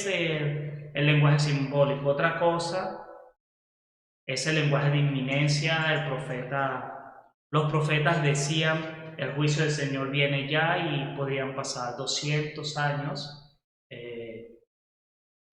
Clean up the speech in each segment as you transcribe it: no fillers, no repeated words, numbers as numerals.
el lenguaje simbólico. Otra cosa es el lenguaje de inminencia. Los profetas decían, el juicio del Señor viene ya, y podrían pasar 200 años.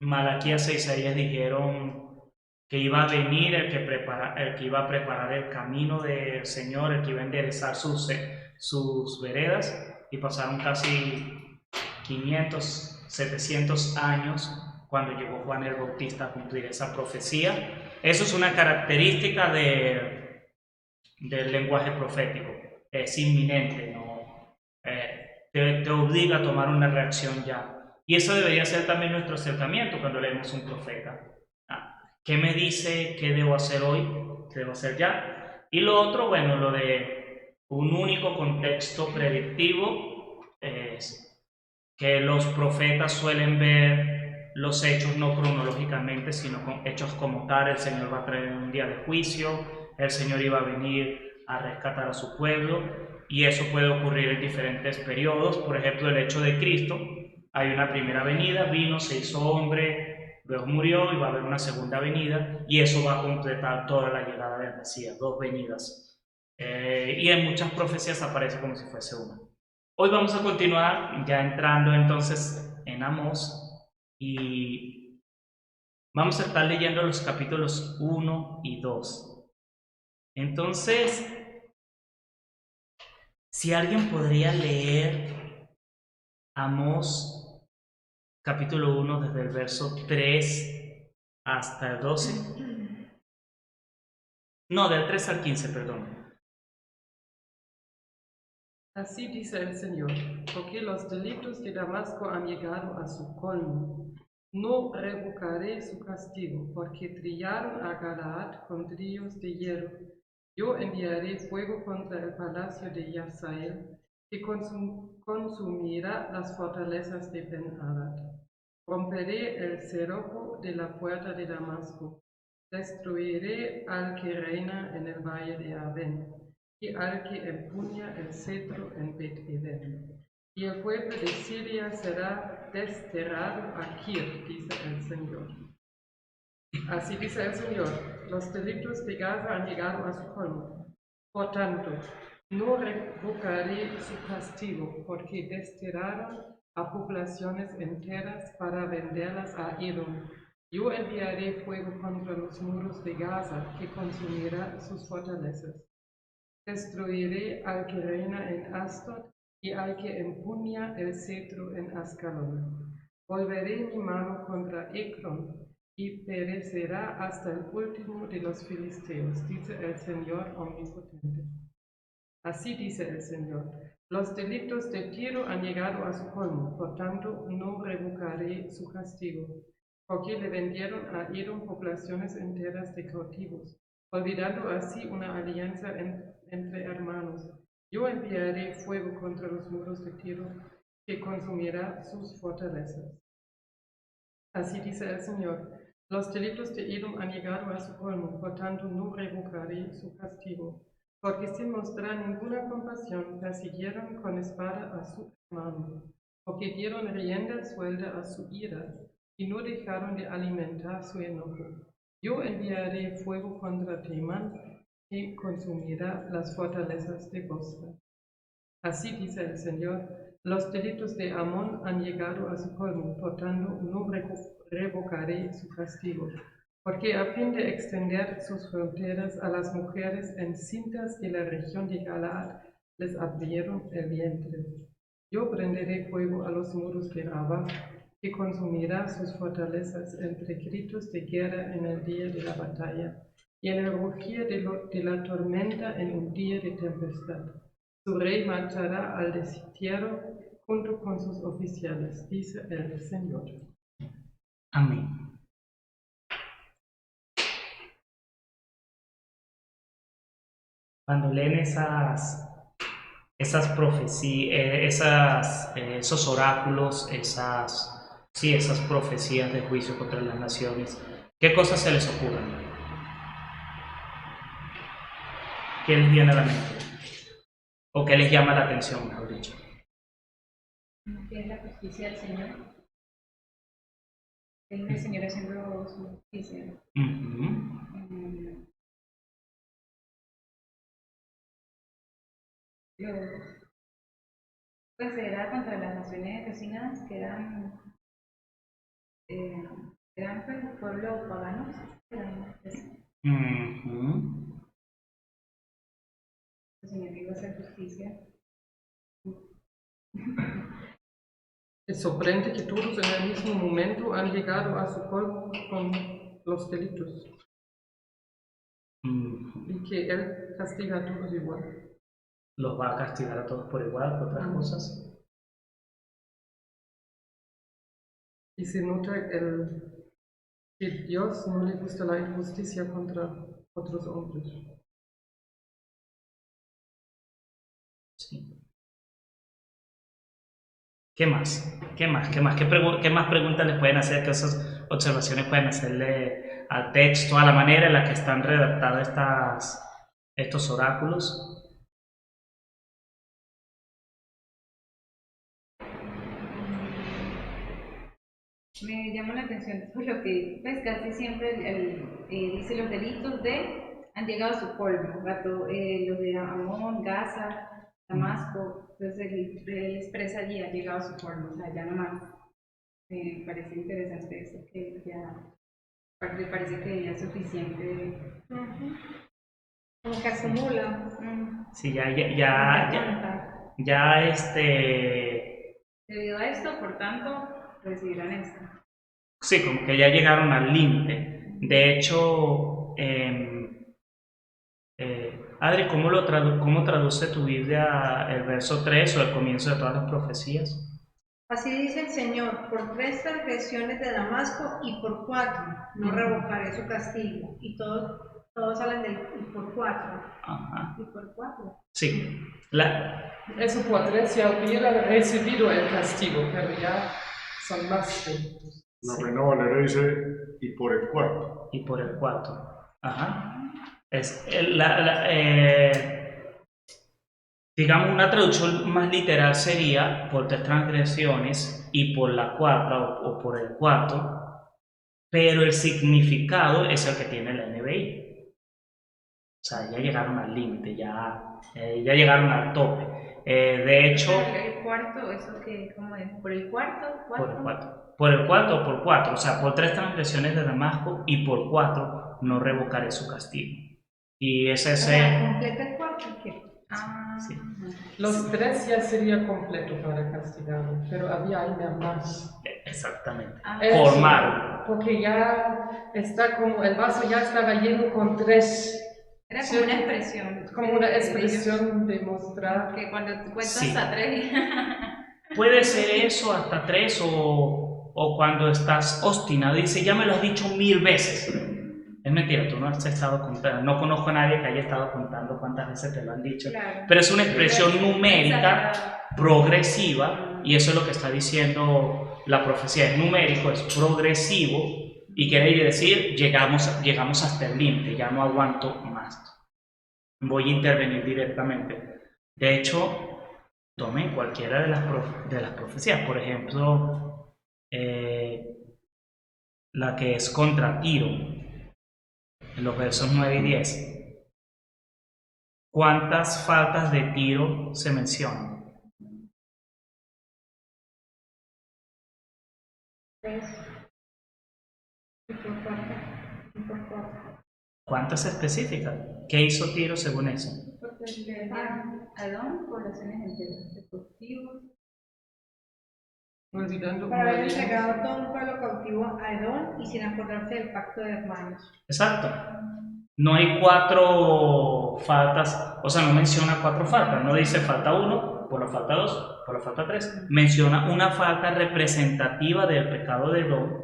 Malaquías e Isaías dijeron que iba a venir el que iba a preparar el camino del Señor, el que iba a enderezar sus veredas, y pasaron casi 500, 700 años cuando llegó Juan el Bautista a cumplir esa profecía. Eso es una característica del lenguaje profético. Es inminente, ¿no? Te obliga a tomar una reacción ya. Y eso debería ser también nuestro acercamiento cuando leemos un profeta. ¿Qué me dice? ¿Qué debo hacer hoy? ¿Qué debo hacer ya? Y lo otro, bueno, lo de un único contexto predictivo, es que los profetas suelen ver los hechos no cronológicamente, sino con hechos como tal. El Señor va a traer un día de juicio, el Señor iba a venir a rescatar a su pueblo, y eso puede ocurrir en diferentes periodos. Por ejemplo, el hecho de Cristo: hay una primera venida, vino, se hizo hombre, luego murió, y va a haber una segunda venida, y eso va a completar toda la llegada del Mesías, 2 venidas. Y en muchas profecías aparece como si fuese una. Hoy vamos a continuar ya entrando entonces en Amós, y vamos a estar leyendo los capítulos 1 y 2. Entonces, si alguien podría leer Amós capítulo 1 desde el verso 3 hasta el 12. No, del 3 al 15, perdón. Así dice el Señor, porque los delitos de Damasco han llegado a su colmo. No revocaré su castigo, porque trillaron a Galaad con trillos de hierro. Yo enviaré fuego contra el palacio de Hazael, que consumirá las fortalezas de Ben-Hadad. Romperé el cerrojo de la puerta de Damasco. Destruiré al que reina en el valle de Aven, y al que empuña el cetro en Bet-Eden. Y el pueblo de Siria será desterrado a Kir, dice el Señor. Así dice el Señor, los delitos de Gaza han llegado a su colmo. Por tanto, no revocaré su castigo, porque desterraron a poblaciones enteras para venderlas a Edom. Yo enviaré fuego contra los muros de Gaza, que consumirá sus fortalezas. Destruiré al que reina en Asdod y al que empuña el cetro en Ascalón. Volveré mi mano contra Ecrón, y perecerá hasta el último de los filisteos, dice el Señor omnipotente. Así dice el Señor, los delitos de Tiro han llegado a su colmo, por tanto no revocaré su castigo, porque le vendieron a Edom poblaciones enteras de cautivos, olvidando así una alianza entre hermanos. Yo enviaré fuego contra los muros de Tiro, que consumirá sus fortalezas. Así dice el Señor, los delitos de Edom han llegado a su colmo, por tanto no revocaré su castigo, porque sin mostrar ninguna compasión persiguieron con espada a su hermano, porque dieron rienda suelta a su ira, y no dejaron de alimentar su enojo. Yo enviaré fuego contra Temán, que consumirá las fortalezas de Bosra. Así dice el Señor, los delitos de Amón han llegado a su colmo, por tanto no revocaré su castigo, porque a fin de extender sus fronteras a las mujeres encintas de la región de Galaad, les abrieron el vientre. Yo prenderé fuego a los muros de Rabá, que consumirá sus fortalezas entre gritos de guerra en el día de la batalla, y en el rugir de la tormenta en un día de tempestad. Su rey marchará al destierro junto con sus oficiales, dice el Señor. Amén. Cuando leen esas profecías, esos oráculos, esas profecías de juicio contra las naciones, ¿qué cosas se les ocurren? ¿Qué les viene a la mente? ¿O qué les llama la atención, mejor dicho? ¿Qué es la justicia del Señor? el Señor haciendo su justicia. Pues era contra las naciones vecinas que eran pues, pueblos paganos. El Señor iba a hacer justicia. Es sorprende que todos en el mismo momento han llegado a su colmo con los delitos y que Él castiga a todos igual. Los va a castigar a todos por igual, por otras cosas. Y se nota que Dios no le gusta la injusticia contra otros hombres. Sí. ¿Qué más? ¿Qué más? ¿Qué más? ¿Qué más preguntas les pueden hacer? ¿Qué esas observaciones pueden hacerle al texto, a la manera en la que están redactados estos oráculos? Me llama la atención por lo que pues casi siempre dice los delitos han llegado a su colmo, los de Amón, Gaza, Damasco, entonces él expresa allí ha llegado a su colmo, o sea, ya no más. Me parece interesante eso, que ya parece que ya es suficiente. Como que acumula. Sí, Debido a esto, por tanto, recibirán esto. Sí, como que ya llegaron al límite. De hecho, Adri, ¿cómo traduce tu Biblia el verso 3 o el comienzo de todas las profecías? Así dice el Señor, por 3 transgresiones de Damasco y por 4 no revocaré su castigo. Y todos hablan del y por 4. Ajá. Y por 4. Sí. Eso por 3 ya hubiera recibido el castigo, pero ya son más delitos. La Reina Valera dice y por el 4. Y por el 4. Ajá. Digamos, una traducción más literal sería por 3 transgresiones y por la 4 o por el 4, pero el significado es el que tiene la NBI. O sea, ya llegaron al límite, ya llegaron al tope. De hecho... ¿El cuarto? ¿Eso que cómo es? ¿Por el cuarto? Por el 4. Por el 4 o por 4. O sea, por 3 transgresiones de Damasco y por 4 no revocaré su castigo. Y ese es ¿Completa el 4 o qué? Sí. Los 3 ya sería completo para castigarlo, pero había algo más. Exactamente. Formaron. Porque ya está como, el vaso ya estaba lleno con 3. Era como una expresión. Como una expresión de mostrar. Que cuando cuentas hasta 3. Puede ser eso, hasta 3, o cuando estás obstinado y dice, ya me lo has dicho 1000 veces. Es mentira, tú no has estado contando. No conozco a nadie que haya estado contando cuántas veces te lo han dicho. Claro. Pero es una expresión numérica, progresiva, y eso es lo que está diciendo la profecía. Es numérico, es progresivo, y quiere decir, llegamos hasta el límite, ya no aguanto más. Voy a intervenir directamente. De hecho, tomen cualquiera de las profecías, por ejemplo, la que es contra Tiro, en los versos 9 y 10. ¿Cuántas faltas de Tiro se mencionan? 3. Y por 4. Y por 4. ¿Cuántas específicas? ¿Qué hizo Tiro según eso? Porque le enviaron a Adón poblaciones enteras de cautivos. Para haber entregado todo un pueblo cautivo a Edom y sin acordarse del pacto de hermanos. Exacto. No hay 4 faltas, o sea, no menciona 4 faltas, no dice falta 1, por la falta 2, por la falta 3. Menciona una falta representativa del pecado de Edom.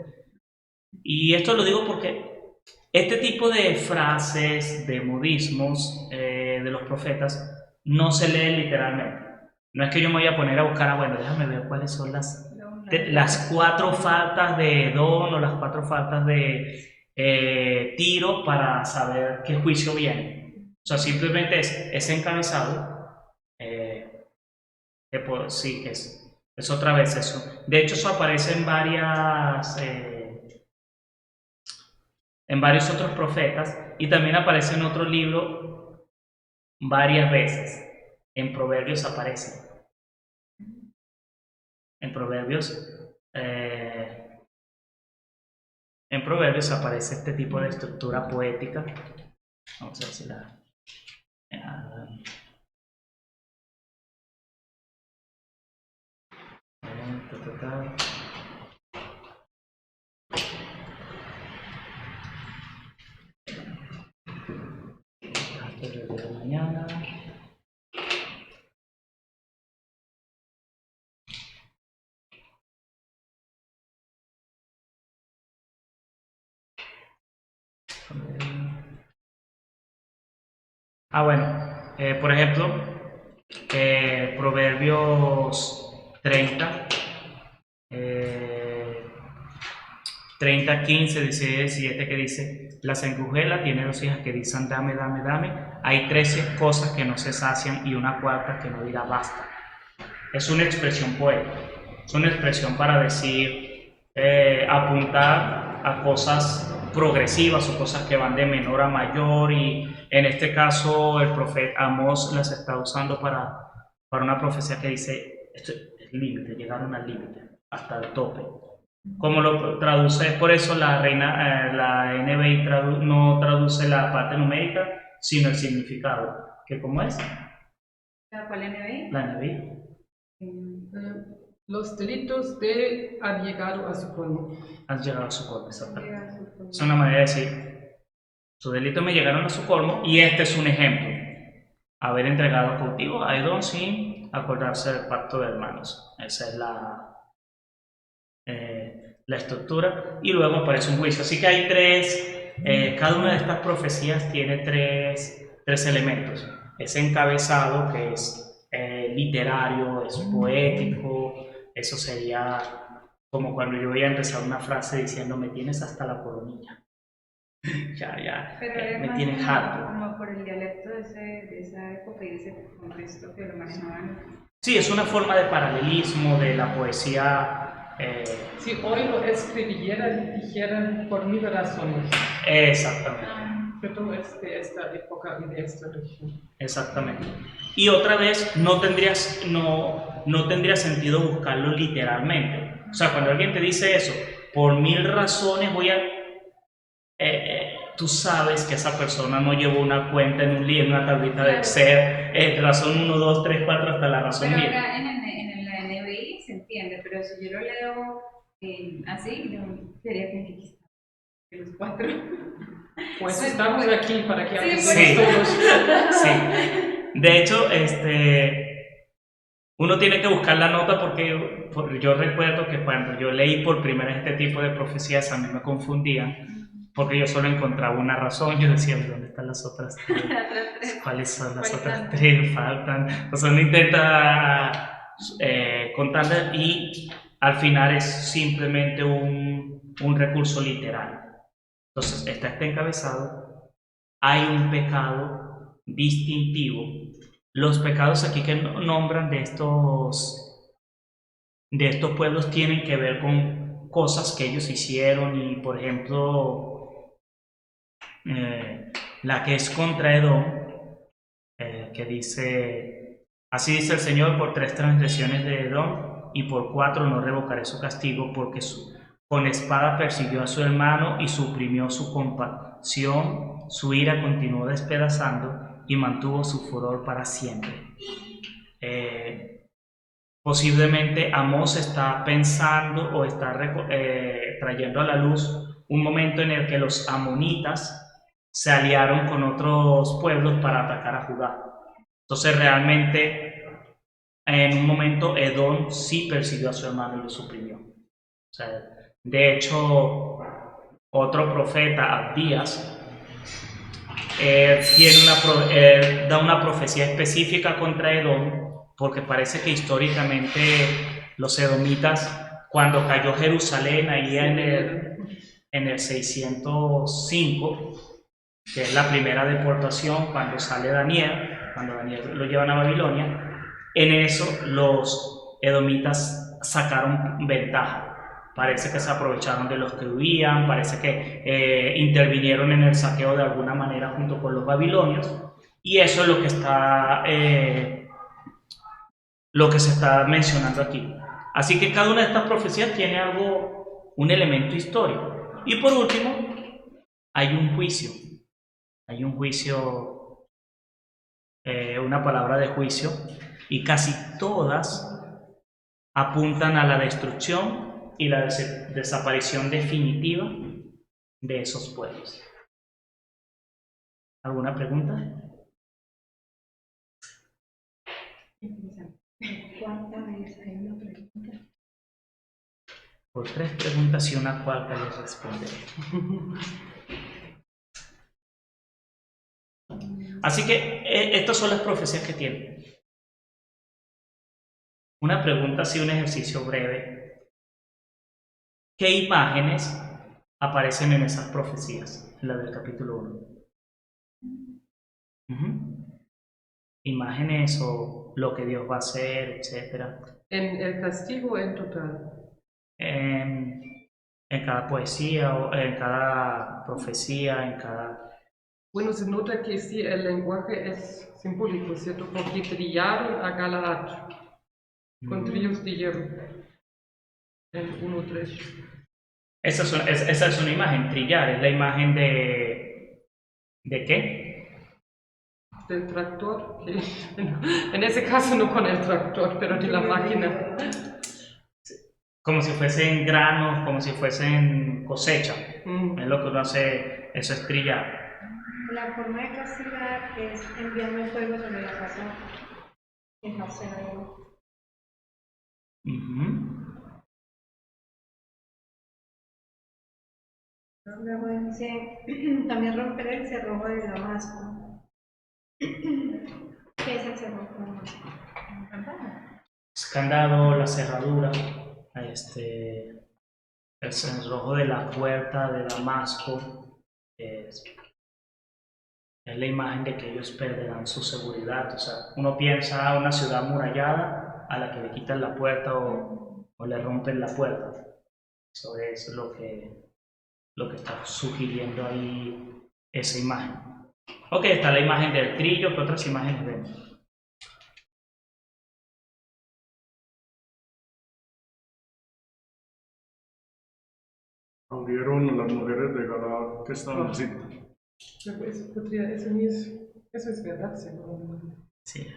Y esto lo digo porque este tipo de frases, de modismos de los profetas, no se leen literalmente. No es que yo me voy a poner a buscar, bueno, déjame ver cuáles son las 4 faltas de Edom o las 4 faltas de Tiro para saber qué juicio viene. O sea, simplemente es encabezado. Sí, es otra vez eso. De hecho, eso aparece en varias en varios otros profetas, y también aparece en otro libro varias veces. En Proverbios aparece. En Proverbios aparece este tipo de estructura poética. Vamos a ver si la... mañana. Bueno, por ejemplo, Proverbios 30, 30, 15, 16, 17, que dice: la sanguijuela tiene 2 hijas que dicen dame, dame, dame. Hay 13 cosas que no se sacian y una cuarta que no dirá basta. Es una expresión poética, es una expresión para decir, apuntar a cosas progresivas o cosas que van de menor a mayor, y en este caso el profeta Amós las está usando para una profecía que dice: esto es límite, llegaron al límite, hasta el tope. Como lo traduce, por eso la NBI no traduce la parte numérica, sino el significado. ¿Qué cómo es? ¿Cuál NBI? La NBI. Los delitos de han llegado a su colmo. Han llegado a su colmo, exactamente. Es una manera de decir: sus delitos me llegaron a su colmo, y este es un ejemplo. Haber entregado cautivo a Edom sin acordarse del pacto de hermanos. Esa es la estructura, y luego aparece un juicio. Así que hay cada una de estas profecías tiene tres elementos. Ese encabezado, que es literario, es poético. Eso sería como cuando yo voy a empezar una frase diciendo: me tienes hasta la coronilla. ya, Pero me tienes harto. Como por el dialecto de esa época y de ese contexto que lo manejaban. Sí, es una forma de paralelismo de la poesía. Si hoy lo escribieran, dijeran por 1000 razones. Exactamente. Pero es de esta época y de esta región. Exactamente. Y otra vez, no tendría sentido buscarlo literalmente. O sea, cuando alguien te dice eso, por 1000 razones tú sabes que esa persona no llevó una cuenta en un libro, en una tablita de Excel, razón 1, 2, 3, 4 hasta la razón 1000. Pero acá en la NBI se entiende, pero si yo lo leo así, sería que los 4. Pues estamos aquí para que sí. todos. Sí. De hecho, uno tiene que buscar la nota, porque yo recuerdo que cuando yo leí por primera vez este tipo de profecías, a mí me confundían, porque yo solo encontraba una razón. Yo decía: ¿dónde están las otras 3? ¿Cuáles son las otras 3? Faltan. O sea, uno intenta contarlas, y al final es simplemente un recurso literal. Entonces, está este encabezado. Hay un pecado distintivo. Los pecados aquí que nombran de estos pueblos tienen que ver con cosas que ellos hicieron, y por ejemplo, la que es contra Edom, que dice: así dice el Señor, por 3 transgresiones de Edom y por 4 no revocaré su castigo, porque con espada persiguió a su hermano y suprimió su compasión, su ira continuó despedazando y mantuvo su furor para siempre. Posiblemente Amós está pensando o está trayendo a la luz un momento en el que los amonitas se aliaron con otros pueblos para atacar a Judá. Entonces realmente en un momento Edom sí persiguió a su hermano y lo suprimió. O sea, de hecho, otro profeta, Abdías, da una profecía específica contra Edom, porque parece que históricamente los edomitas, cuando cayó Jerusalén ahí en el 605, que es la primera deportación, cuando sale cuando Daniel lo llevan a Babilonia, en eso los edomitas sacaron ventaja. Parece que se aprovecharon de los que huían, parece que intervinieron en el saqueo de alguna manera junto con los babilonios, y eso es lo que se está mencionando aquí. Así que cada una de estas profecías tiene un elemento histórico. Y por último, hay un juicio. Hay un juicio, una palabra de juicio, y casi todas apuntan a la destrucción y la desaparición definitiva de esos pueblos. ¿Alguna pregunta? ¿Cuántas veces hay una pregunta? Por 3 preguntas y una cuarta les responderé. Así que estas son las profecías que tienen. Una pregunta, así un ejercicio breve. ¿Qué imágenes aparecen en esas profecías? En la del capítulo 1. Imágenes o lo que Dios va a hacer, etc. En el castigo en total. En cada poesía, o en cada profecía, en cada... Bueno, se nota que sí, el lenguaje es simbólico, ¿cierto? Porque trillaron a Galaad con trillos de hierro. En 1:3. Esa es una imagen, trillar, es la imagen de... ¿De qué? Del tractor. En ese caso no con el tractor, pero de la máquina. Como si fuesen granos, como si fuesen cosecha. Es lo que uno hace, eso es trillar. La forma de castigar es enviando fuego sobre la casa y hacerlo. Luego dice, también romper el cerrojo de Damasco. ¿Qué es el cerrojo de Damasco? Candado, la cerradura, el cerrojo de la puerta de Damasco, es la imagen de que ellos perderán su seguridad. O sea, uno piensa a una ciudad amurallada a la que le quitan la puerta o le rompen la puerta. Eso es lo que está sugiriendo ahí esa imagen. Ok, está la imagen del trillo. ¿Qué otras imágenes vemos? Vieron las mujeres de Galaad que estaban en cinta. Eso es verdad, seguro. Sí,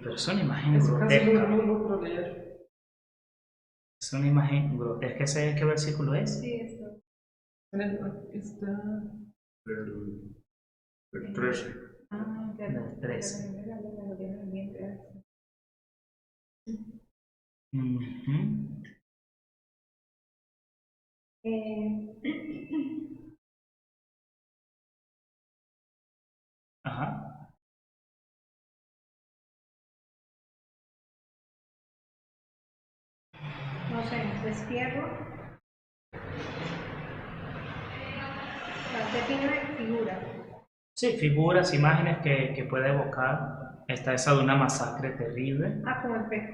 pero es una imagen Eso casi grotesca. no puedo leer. Es una imagen grotesca. ¿Qué versículo es? Sí, esto. Está... Del 13. Del 13. Ajá. No sé, destierro. ¿Qué tiene figura? Sí, figuras, imágenes que puede evocar. Está esa de una masacre terrible.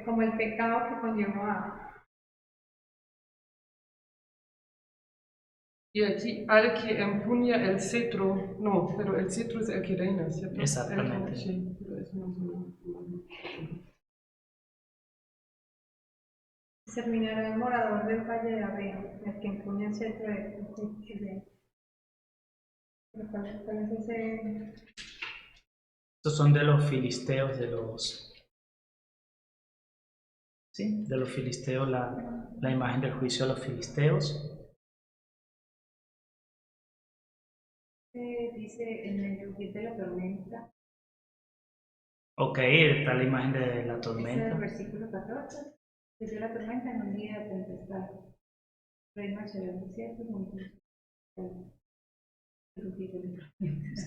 Como el pecado que conllevó a... Y aquí, al que empuña el cetro, no, pero el cetro es el que reina, ¿cierto? Exactamente. Sí, pero eso no Exterminará el morador del valle de Abea, el que empuña el cetro de... ¿Cuál es ese? Estos son de los filisteos, de los filisteos, la imagen del juicio de los filisteos. Dice en el rugir de la tormenta. Ok, está la imagen de la Ese es tormenta. el versículo 14. Dice la tormenta en un día de tempestad. Rey marchará el desierto junto al rugir de la tormenta.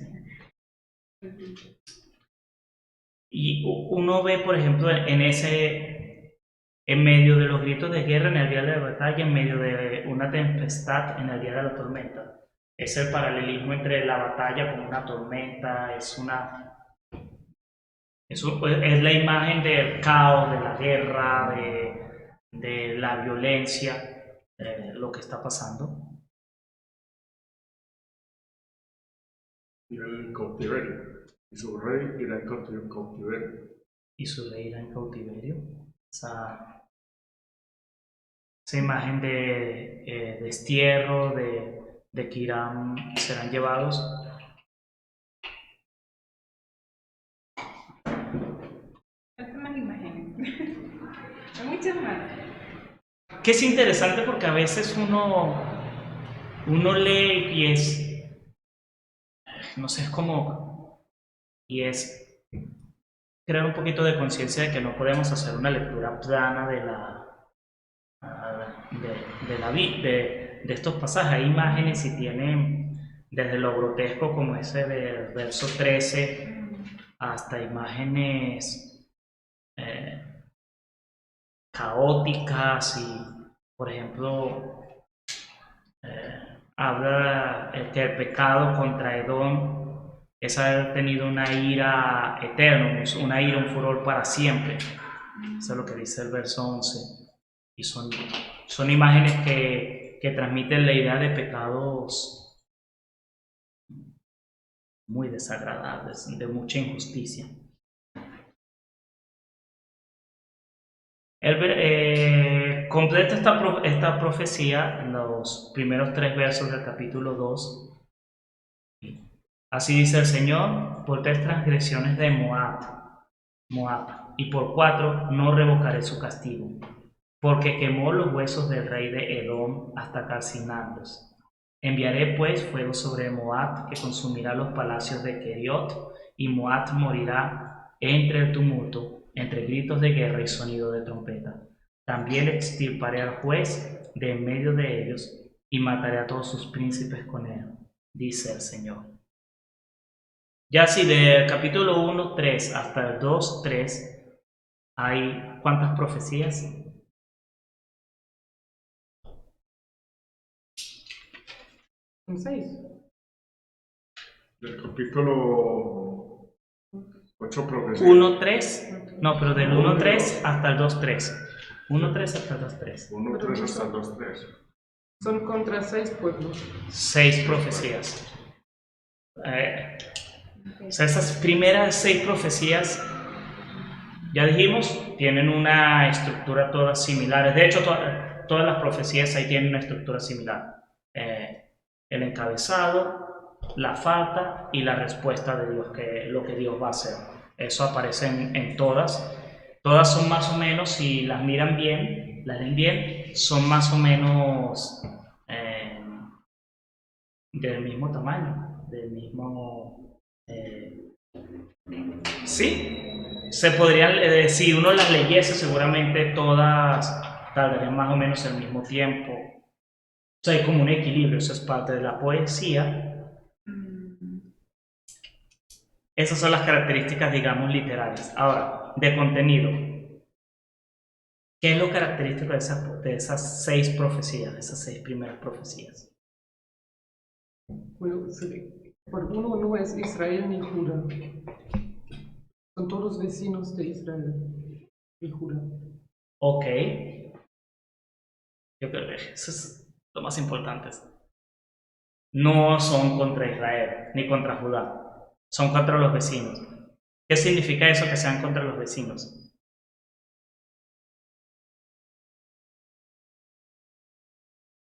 Y uno ve, por ejemplo, en medio de los gritos de guerra en el día de la batalla, en medio de una tempestad en el día de la tormenta. Es el paralelismo entre la batalla con una tormenta, es la imagen del caos, de la guerra, de la violencia. lo que está pasando. Y el cautiverio. Y su rey irá en cautiverio. Y su rey irá en cautiverio. Esa imagen de destierro, de que serán llevados. Faltan más imágenes. Hay muchas más. Que es interesante porque a veces uno lee y no sé, es como, y es crear un poquito de conciencia de que no podemos hacer una lectura plana de estos pasajes. Hay imágenes y tienen desde lo grotesco como ese del verso 13 hasta imágenes caóticas y, por ejemplo, habla que el pecado contra Edom es haber tenido una ira eterna, una ira, un furor para siempre. Eso es lo que dice el verso 11. Y son imágenes que transmiten la idea de pecados muy desagradables, de mucha injusticia. Completa esta profecía en los primeros 3 versos del capítulo 2. Así dice el Señor: por 3 transgresiones de Moab, y por 4 no revocaré su castigo, porque quemó los huesos del rey de Edom hasta calcinarlos. Enviaré pues fuego sobre Moab, que consumirá los palacios de Keriot, y Moab morirá entre el tumulto, entre gritos de guerra y sonido de trompeta. También extirparé al juez de en medio de ellos, y mataré a todos sus príncipes con él, dice el Señor. Ya si del capítulo 1:3 hasta el 2:3 hay ¿cuántas profecías? Son 6. Del capítulo 8 profecías. 1:3, no, pero del 1:3 hasta el 2:3. 1:3 hasta el 2:3. 1:3 hasta el 2:3. Son contra 6 pueblos. 6 profecías. O sea, esas primeras 6 profecías, ya dijimos, tienen una estructura todas similares. De hecho, todas las profecías ahí tienen una estructura similar. El encabezado, la falta y la respuesta de Dios, lo que Dios va a hacer. Eso aparece en todas. Todas son más o menos, si las miran bien, las leen bien, son más o menos del mismo tamaño, del mismo... sí, se podrían, si uno las leyese, seguramente todas tardarían más o menos el mismo tiempo. O sea, hay como un equilibrio, eso es parte de la poesía. Esas son las características, digamos, literarias. Ahora, de contenido. ¿Qué es lo característico de esas 6 profecías, de esas 6 primeras profecías? Bueno, por uno no es Israel ni Judá. Son todos vecinos de Israel y Judá. Ok. Yo creo que eso es lo más importante. No son contra Israel ni contra Judá. Son contra los vecinos. ¿Qué significa eso, que sean contra los vecinos?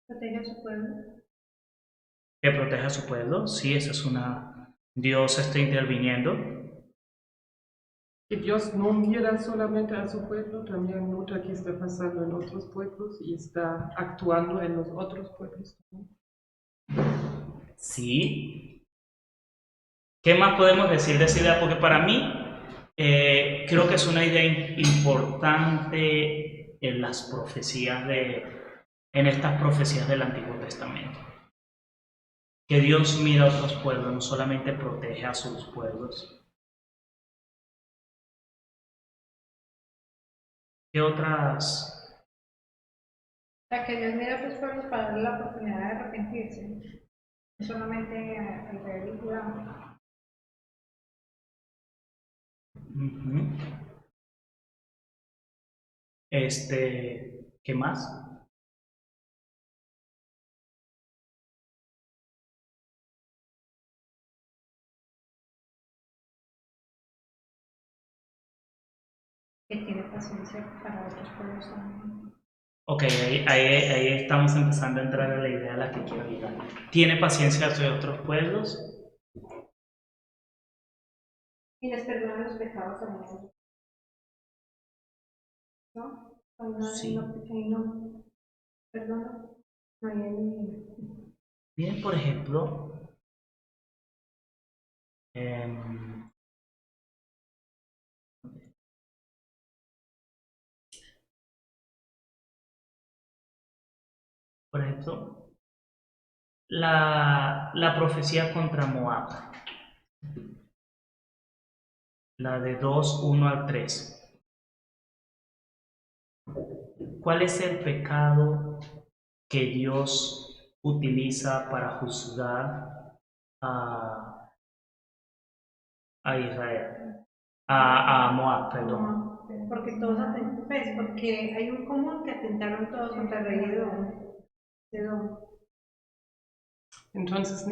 Protege a su pueblo. Que proteja a su pueblo. Sí, eso es una... Dios está interviniendo. Que Dios no mira solamente a su pueblo, también nota que está pasando en otros pueblos y está actuando en los otros pueblos también. Sí. ¿Qué más podemos decir de esa idea? Porque para mí creo que es una idea importante en las profecías en estas profecías del Antiguo Testamento. Que Dios mira a otros pueblos, no solamente protege a sus pueblos. ¿Qué otras? O sea, que Dios mira a sus pueblos para darle la oportunidad de arrepentirse. No solamente a Israel y Judá. ¿Qué más? que tiene paciencia para otros pueblos también. Ok, ahí estamos empezando a entrar a la idea a la que quiero llegar. ¿Tiene paciencia hacia otros pueblos? Y les perdona los pecados también. ¿No? Cuando Sí. no perdona, no hay enemigo. Miren, por ejemplo, em, la profecía contra Moab, la de 2:1 al 3. ¿Cuál es el pecado que Dios utiliza para juzgar a Israel? A Moab, perdón. Porque todos pues, porque hay un común que atentaron todos contra el rey de Edom. Entonces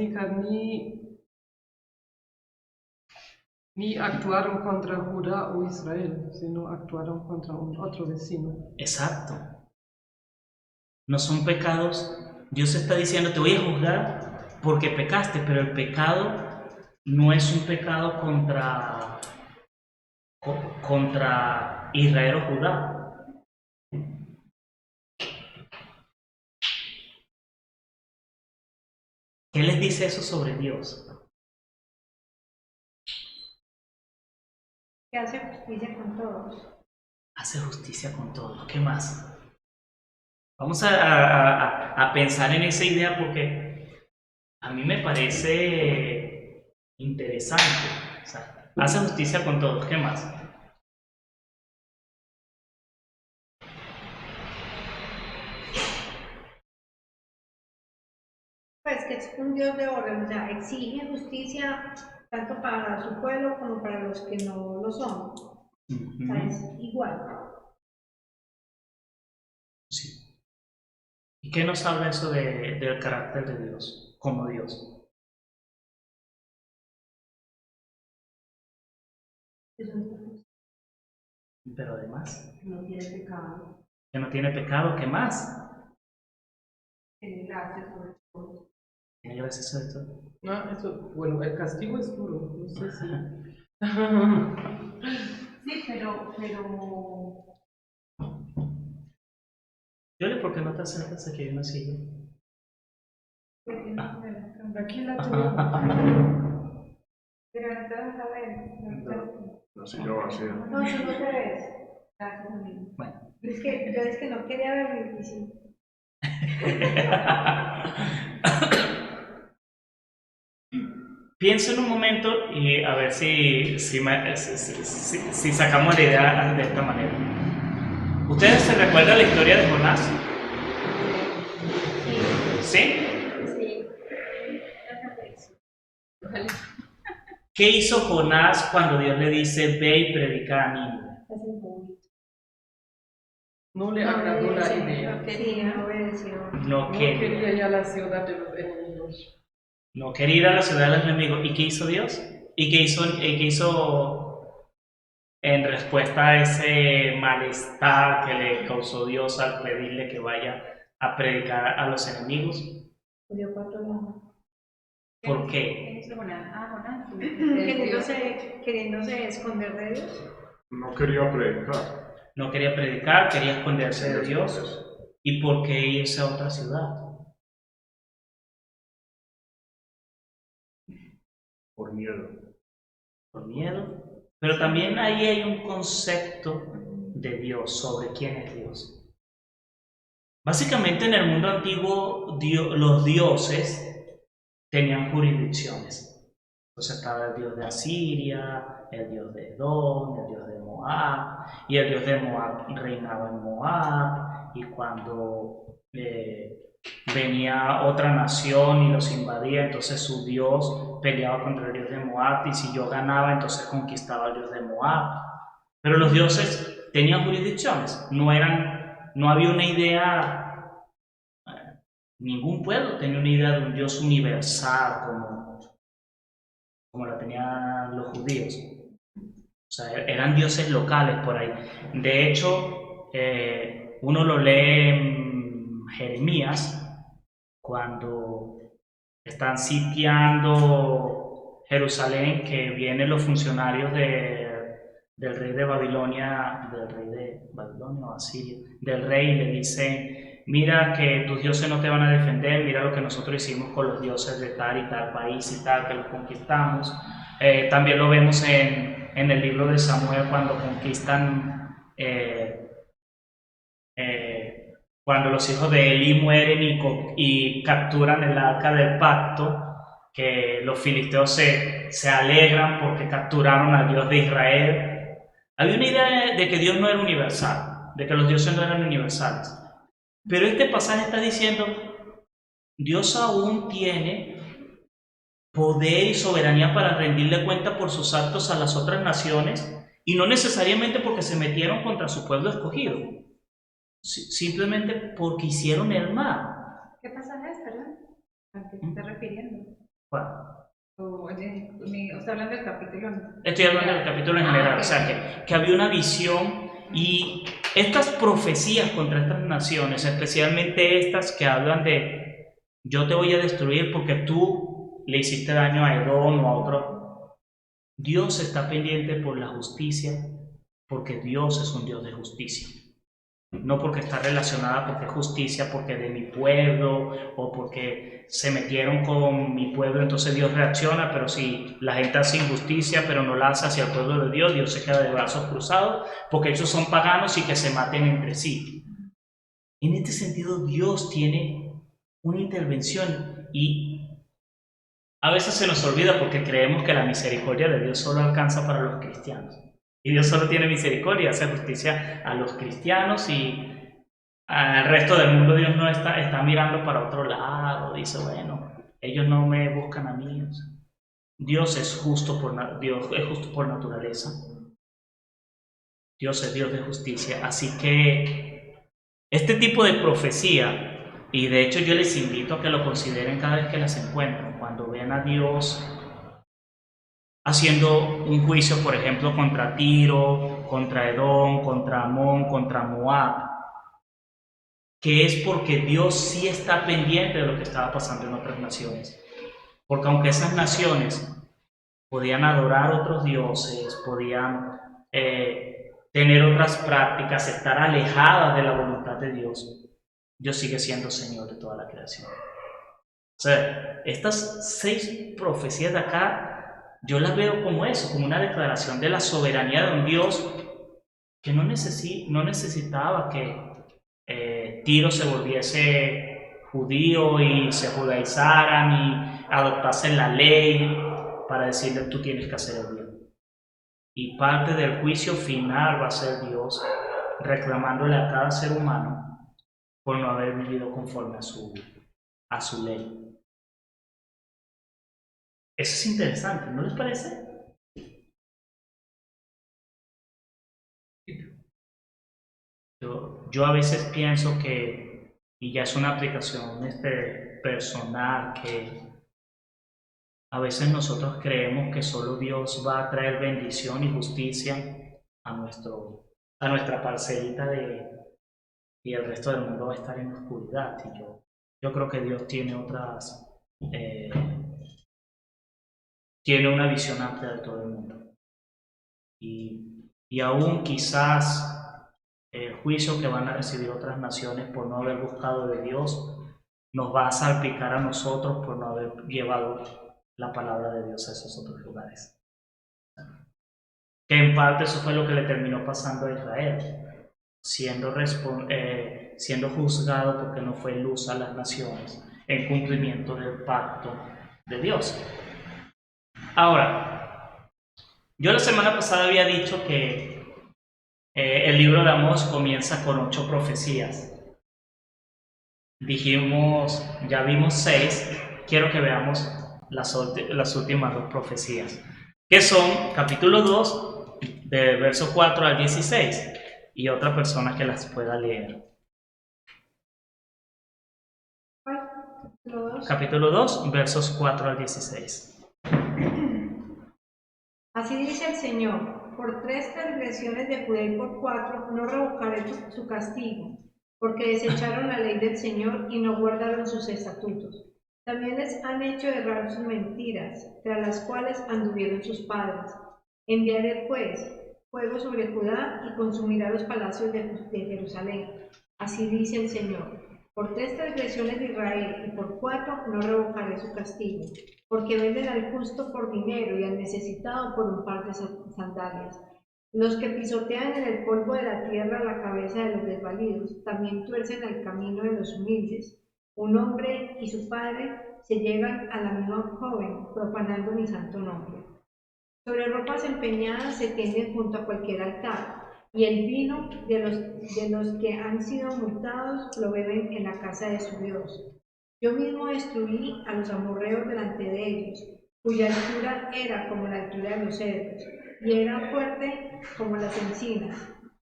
ni actuaron contra Judá o Israel, sino actuaron contra un otro vecino. Exacto. No son pecados. Dios está diciendo, te voy a juzgar porque pecaste, pero el pecado no es un pecado contra Israel o Judá. ¿Qué les dice eso sobre Dios? Que hace justicia con todos. Hace justicia con todos. ¿Qué más? Vamos a pensar en esa idea porque a mí me parece interesante. O sea, hace justicia con todos. ¿Qué más? Pues que es un Dios de orden, o sea, exige justicia tanto para su pueblo como para los que no lo son. O sea, es igual. Sí. ¿Y qué nos habla eso del carácter de Dios, como Dios? Es un Pero además, No tiene pecado, que no tiene pecado, ¿qué más? tiene gracia sobre todo. Tiene gracia sobre todo. No, eso, bueno, el castigo es duro, no sé si. Sí, pero Yole, ¿por qué no te acercas aquí? Hay una silla. Aquí la tengo. pero no te vas a ver. La silla vacía. No, tú no te ves. Gracias, amigo. Bueno. Yo es que no quería verlo y sí. Pienso en un momento y a ver si sacamos la idea de esta manera. ¿Ustedes se recuerdan la historia de Jonás? ¿Sí? Sí. ¿Qué hizo Jonás cuando Dios le dice ve y predica a Nínive? No le agradó la idea. Sí, no obedeció. No No quería. quería ir a la ciudad de los enemigos. No quería ir a la ciudad de los enemigos. ¿Y qué hizo Dios? ¿Y qué hizo en respuesta a ese malestar que le causó Dios al pedirle que vaya a predicar a los enemigos? Murió 4 años. ¿Por qué? ¿Qué hizo Jonás? Jonás. Queriéndose esconder de Dios. No quería predicar. No quería predicar, quería esconderse de Dios. ¿Y por qué irse a otra ciudad? Por miedo. Por miedo. Pero también ahí hay un concepto de Dios, sobre quién es Dios. Básicamente en el mundo antiguo los dioses tenían jurisdicciones. Entonces estaba el dios de Asiria, el dios de Edom, el dios de Moab, y el dios de Moab reinaba en Moab, y cuando venía otra nación y los invadía, entonces su dios peleaba contra el dios de Moab, y si yo ganaba, entonces conquistaba al dios de Moab. Pero los dioses tenían jurisdicciones, no había una idea, ningún pueblo tenía una idea de un dios universal como la tenían los judíos. O sea, eran dioses locales por ahí. De hecho, uno lo lee en Jeremías, cuando están sitiando Jerusalén, que vienen los funcionarios del rey de Babilonia, o Asiria, del rey, y le dicen: mira que tus dioses no te van a defender, mira lo que nosotros hicimos con los dioses de tal y tal país y tal, que los conquistamos. También lo vemos en el libro de Samuel, cuando conquistan, cuando los hijos de Eli mueren y capturan el arca del pacto, que los filisteos se alegran porque capturaron al Dios de Israel. Había una idea de que Dios no era universal, de que los dioses no eran universales. Pero este pasaje está diciendo: Dios aún tiene poder y soberanía para rendirle cuenta por sus actos a las otras naciones, y no necesariamente porque se metieron contra su pueblo escogido, simplemente porque hicieron el mal. ¿Qué pasaje es, perdón? ¿A qué te estás refiriendo? Bueno, ¿O está hablando del capítulo? estoy hablando del capítulo en general, o sea, que había una visión, y estas profecías contra estas naciones, especialmente estas que hablan de: yo te voy a destruir porque tú le hiciste daño a Edom o a otro. Dios está pendiente por la justicia, porque Dios es un Dios de justicia. No porque está relacionada porque es justicia, porque de mi pueblo, o porque se metieron con mi pueblo, entonces Dios reacciona. Pero si la gente hace injusticia pero no la hace hacia el pueblo de Dios, Dios se queda de brazos cruzados, porque ellos son paganos y que se maten entre sí. En este sentido, Dios tiene una intervención, y a veces se nos olvida porque creemos que la misericordia de Dios solo alcanza para los cristianos. Y Dios solo tiene misericordia, hace justicia a los cristianos, y al resto del mundo Dios no está mirando para otro lado. Dice: bueno, ellos no me buscan a mí. O sea, Dios es justo por naturaleza. Dios es Dios de justicia. Así que este tipo de profecía, y de hecho yo les invito a que lo consideren cada vez que las encuentren, cuando vean a Dios haciendo un juicio, por ejemplo, contra Tiro, contra Edom, contra Amón, contra Moab, que es porque Dios sí está pendiente de lo que estaba pasando en otras naciones. Porque aunque esas naciones podían adorar otros dioses, podían tener otras prácticas, estar alejadas de la voluntad de Dios, Dios sigue siendo Señor de toda la creación. O sea, estas 6 profecías de acá, yo las veo como eso, como una declaración de la soberanía de un Dios que no necesitaba que Tiro se volviese judío y se judaizaran y adoptasen la ley para decirle: tú tienes que hacer el bien. Y parte del juicio final va a ser Dios reclamándole a cada ser humano por no haber vivido conforme a su ley. Eso es interesante, ¿no les parece? Yo a veces pienso que, y ya es una aplicación personal, que a veces nosotros creemos que solo Dios va a traer bendición y justicia a nuestra parcelita y el resto del mundo va a estar en oscuridad. Y yo creo que Dios tiene tiene una visión amplia de todo el mundo. Y aún quizás el juicio que van a recibir otras naciones por no haber buscado de Dios nos va a salpicar a nosotros por no haber llevado la palabra de Dios a esos otros lugares. Que en parte eso fue lo que le terminó pasando a Israel, siendo juzgado porque no fue luz a las naciones en cumplimiento del pacto de Dios. Ahora, yo la semana pasada había dicho que el libro de Amós comienza con 8 profecías. Ya vimos 6, quiero que veamos las últimas 2 profecías, que son capítulo 2, de verso 4 al 16, y otra persona que las pueda leer. Capítulo 2. Capítulo 2, versos 4 al 16. Así dice el Señor, por 3 transgresiones de Judá y por 4 no revocaré su castigo, porque desecharon la ley del Señor y no guardaron sus estatutos. También les han hecho errar sus mentiras, tras las cuales anduvieron sus padres. Enviaré pues fuego sobre Judá y consumirá los palacios de Jerusalén. Así dice el Señor. Por 3 transgresiones de Israel y por 4 no revocaré su castigo, porque venden al justo por dinero y al necesitado por un par de sandalias. Los que pisotean en el polvo de la tierra la cabeza de los desvalidos, también tuercen el camino de los humildes. Un hombre y su padre se llegan a la misma joven, profanando mi santo nombre. Sobre ropas empeñadas se tienden junto a cualquier altar, y el vino de los que han sido multados lo beben en la casa de su Dios. Yo mismo destruí a los amorreos delante de ellos, cuya altura era como la altura de los cedros, y era fuerte como las encinas.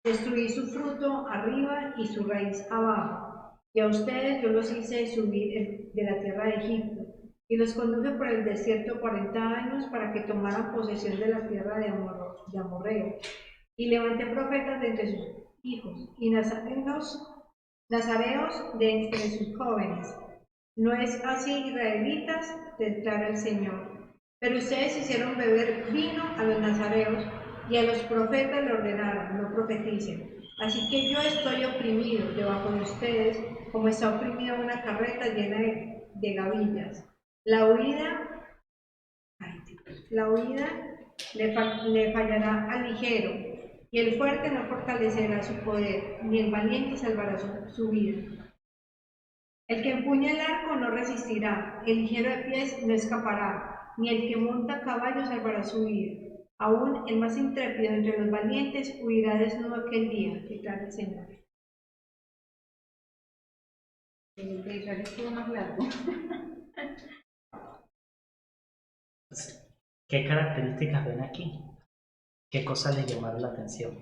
Destruí su fruto arriba y su raíz abajo, y a ustedes yo los hice subir de la tierra de Egipto, y los conduje por el desierto 40 años para que tomaran posesión de la tierra de amorreo. Y levanté profetas de entre sus hijos, y nazareos de entre sus jóvenes. No es así, israelitas, declara el Señor. Pero ustedes hicieron beber vino a los nazareos, y a los profetas le ordenaron, no profeticen. Así que yo estoy oprimido debajo de ustedes, como está oprimida una carreta llena de gavillas. La huida le fallará al ligero, y el fuerte no fortalecerá su poder, ni el valiente salvará su vida. El que empuña el arco no resistirá, el ligero de pies no escapará, ni el que monta a caballo salvará su vida. Aún el más intrépido entre los valientes huirá desnudo aquel día, declara el Señor. El de Israel estuvo más largo. ¿Qué características ven aquí? ¿Qué cosas les llamaron la atención?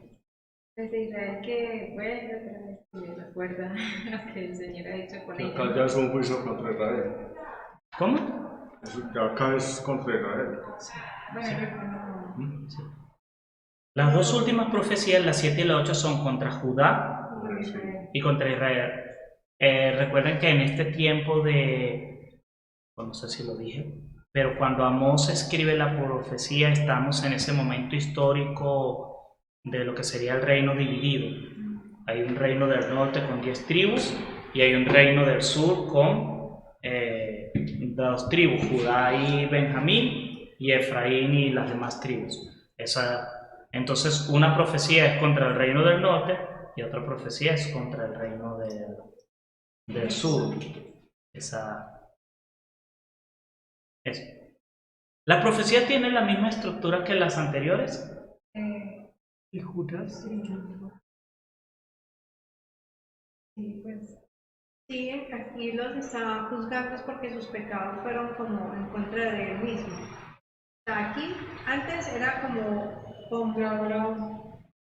Pues de Israel que vuelve otra vez y les recuerda lo que el Señor ha hecho con Acá ellos. ya es un juicio contra Israel. ¿Cómo? Acá es contra Israel. Bueno, yo creo que no. Sí. Las dos últimas profecías, las 7 y la 8, son contra Judá Con Israel. y contra Israel. Recuerden que en este tiempo de, no sé si lo dije, pero cuando Amós escribe la profecía, estamos en ese momento histórico de lo que sería el reino dividido. Hay un reino del norte con 10 tribus y hay un reino del sur con 2 tribus, Judá y Benjamín, y Efraín y las demás tribus. Entonces, una profecía es contra el reino del norte y otra profecía es contra el reino del sur. Eso. ¿La profecía tiene la misma estructura que las anteriores? ¿Y Judas? Sí, pues. Sí, aquí los está juzgando porque sus pecados fueron como en contra de él mismo. O sea, aquí antes era como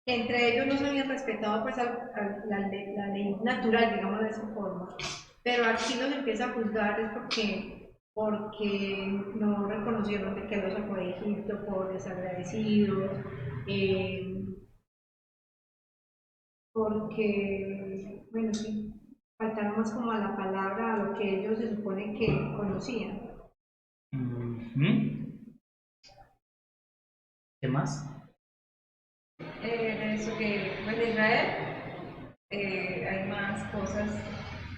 que entre ellos no se habían respetado pues la ley natural, digamos de esa forma. Pero aquí los empieza a juzgar es porque no reconocieron de que los sacó de Egipto por desagradecidos, porque, bueno, sí, faltaron más como a la palabra, a lo que ellos se supone que conocían. ¿Qué más? De eso que, pues de Israel, hay más cosas,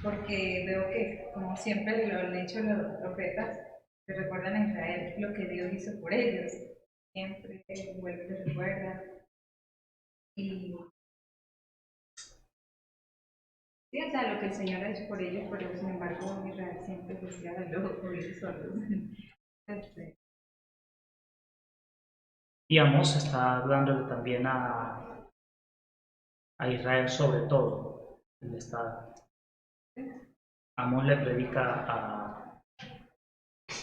porque veo que, como siempre lo han hecho los profetas, que recuerdan a Israel lo que Dios hizo por ellos. Siempre vuelve y recuerda. Y sí, o sea, lo que el Señor ha hecho por ellos, pero sin embargo Israel siempre decía de los oídos sordos. Y Amós está hablándole también a Israel sobre todo. Amós le predica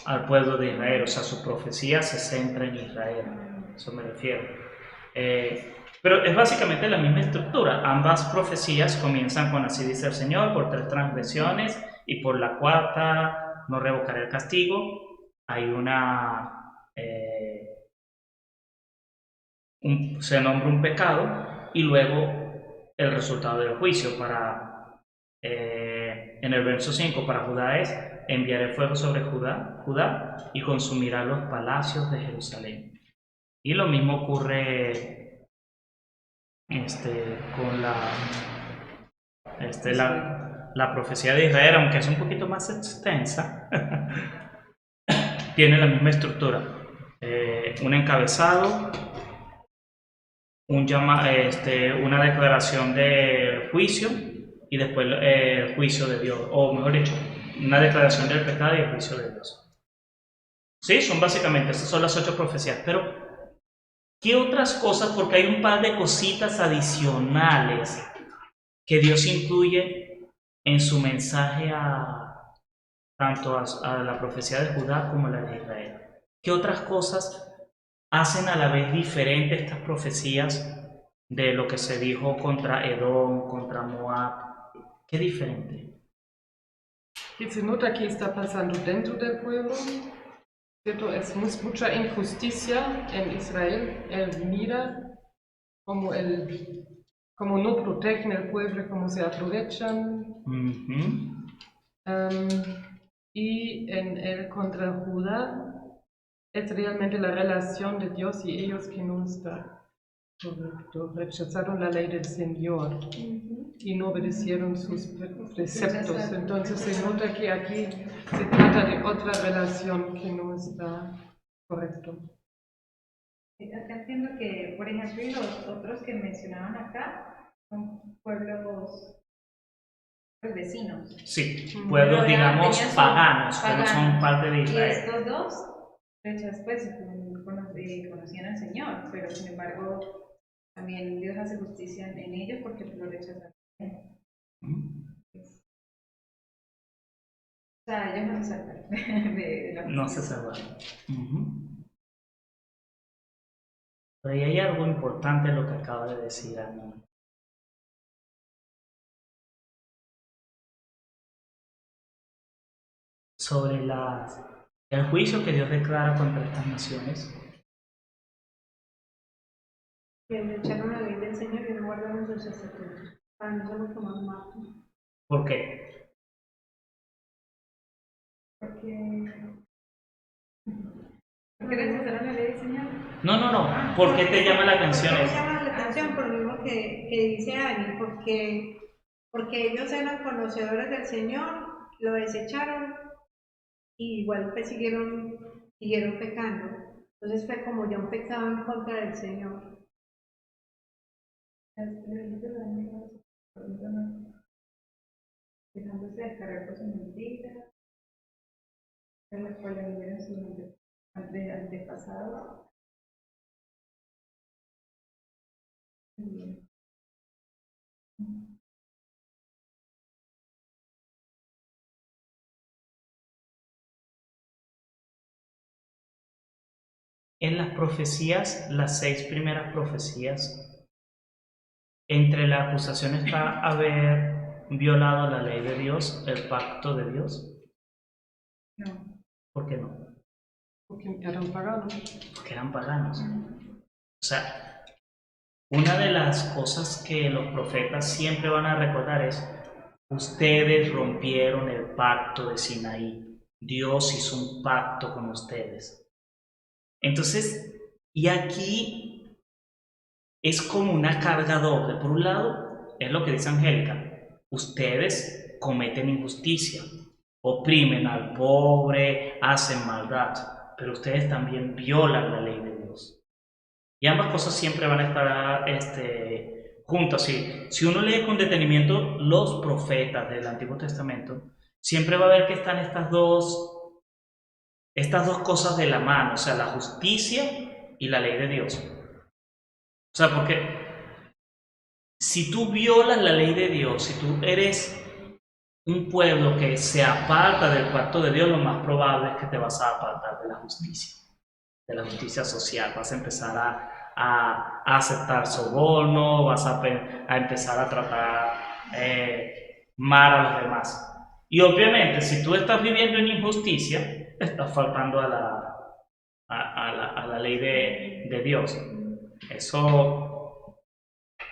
al pueblo de Israel, o sea, su profecía se centra en Israel, a eso me refiero. Pero es básicamente la misma estructura. Ambas profecías comienzan con así dice el Señor, por 3 transgresiones y por la 4ª no revocaré el castigo. Hay una se nombra un pecado y luego el resultado del juicio. En el verso 5 para Judá es: enviaré fuego sobre Judá y consumirá los palacios de Jerusalén. Y lo mismo ocurre con la profecía de Israel, aunque es un poquito más extensa. Tiene la misma estructura: un encabezado, una declaración de juicio y después el juicio de Dios, o mejor dicho, una declaración del pecado y el juicio de Dios. Sí, son básicamente, esas son las 8 profecías, pero ¿qué otras cosas? Porque hay un par de cositas adicionales que Dios incluye en su mensaje tanto a la profecía de Judá como a la de Israel. ¿Qué otras cosas hacen a la vez diferente estas profecías de lo que se dijo contra Edom, contra Moab? ¿Qué diferente? Y se nota que está pasando dentro del pueblo, ¿cierto? Es mucha injusticia en Israel. Él mira como no protegen el pueblo, cómo se aprovechan. Y en el contra Judá es realmente la relación de Dios y ellos que no está correcto. Rechazaron la ley del Señor y no obedecieron sus preceptos. Entonces se nota que aquí se trata de otra relación que no está correcto. Acá entiendo que, por ejemplo, los otros que mencionaban acá son pueblos vecinos. Sí, pueblos, digamos, paganos, que no son parte de Y Israel. estos dos conocían al Señor, pero sin embargo también Dios hace justicia en ellos porque lo rechazaron. O sea, ellos no se salvan de la No se salvan. Pero ahí hay algo importante en lo que acaba de decir Ana. Sobre el juicio que Dios declara contra estas naciones. Que echaron la ley del Señor y no guardaron sus estatutos. Para no ser mucho más malos. ¿Por qué? Porque rechazaron la ley del Señor. No. ¿Por qué te llama la atención ¿Por qué eso? me llama la atención? Por lo mismo que dice Ani, porque ellos eran conocedores del Señor, lo desecharon y igual pues siguieron pecando. Entonces fue como ya un pecado en contra del Señor. Dejándose descargar por sus mentiras, en las cuales vivieron sus antepasados. En las profecías, las 6 primeras profecías, entre la acusación está haber violado la ley de Dios, el pacto de Dios. No. ¿Por qué no? Porque eran paganos. Porque eran paganos. O sea, una de las cosas que los profetas siempre van a recordar es: ustedes rompieron el pacto de Sinaí. Dios hizo un pacto con ustedes. Entonces, y aquí es como una carga doble. Por un lado, es lo que dice Angélica: ustedes cometen injusticia, oprimen al pobre, hacen maldad, pero ustedes también violan la ley de Dios. Y ambas cosas siempre van a estar juntas. Si uno lee con detenimiento los profetas del Antiguo Testamento, siempre va a ver que están estas dos cosas de la mano, o sea, la justicia y la ley de Dios. O sea, porque si tú violas la ley de Dios, si tú eres un pueblo que se aparta del pacto de Dios, lo más probable es que te vas a apartar de la justicia social. Vas a empezar a aceptar soborno, vas a empezar a tratar mal a los demás. Y obviamente, si tú estás viviendo en injusticia, estás faltando a la ley de Dios. Eso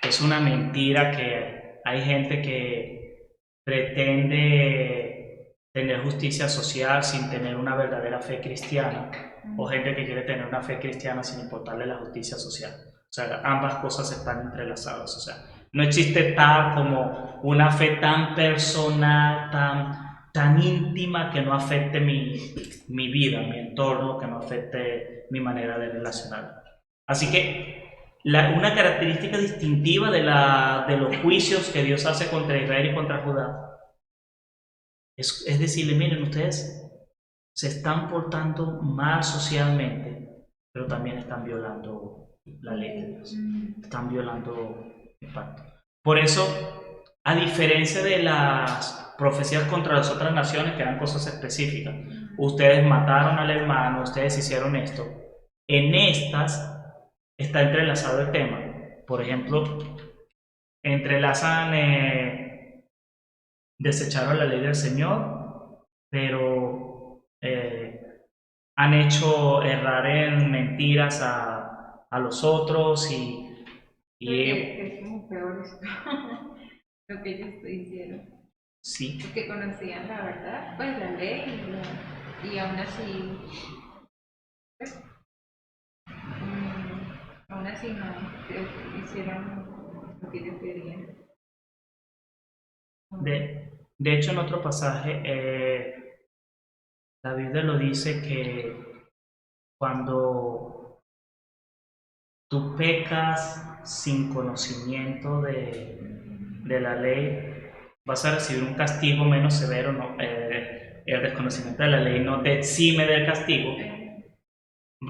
es una mentira que hay gente que pretende tener justicia social sin tener una verdadera fe cristiana, o gente que quiere tener una fe cristiana sin importarle la justicia social. O sea, ambas cosas están entrelazadas. O sea, no existe tal como una fe tan personal, tan íntima que no afecte mi vida, mi entorno, que no afecte mi manera de relacionar. Así que una característica distintiva de los juicios que Dios hace contra Israel y contra Judá es decirle, miren, ustedes se están portando mal socialmente, pero también están violando la ley de Dios, están violando el pacto. Por eso, a diferencia de las profecías contra las otras naciones, que eran cosas específicas, ustedes mataron al hermano, ustedes hicieron esto, en estas está entrelazado el tema. Por ejemplo, entrelazan, desecharon la ley del Señor, pero han hecho errar en mentiras a los otros Es como peor esto, lo que ellos hicieron. Sí. Porque conocían la verdad, pues la ley, y aún así, pues, aún así no hicieron lo que ellos querían. De hecho, en otro pasaje, la Biblia lo dice que cuando tú pecas sin conocimiento de la ley, vas a recibir un castigo menos severo. No, el desconocimiento de la ley no te exime del castigo,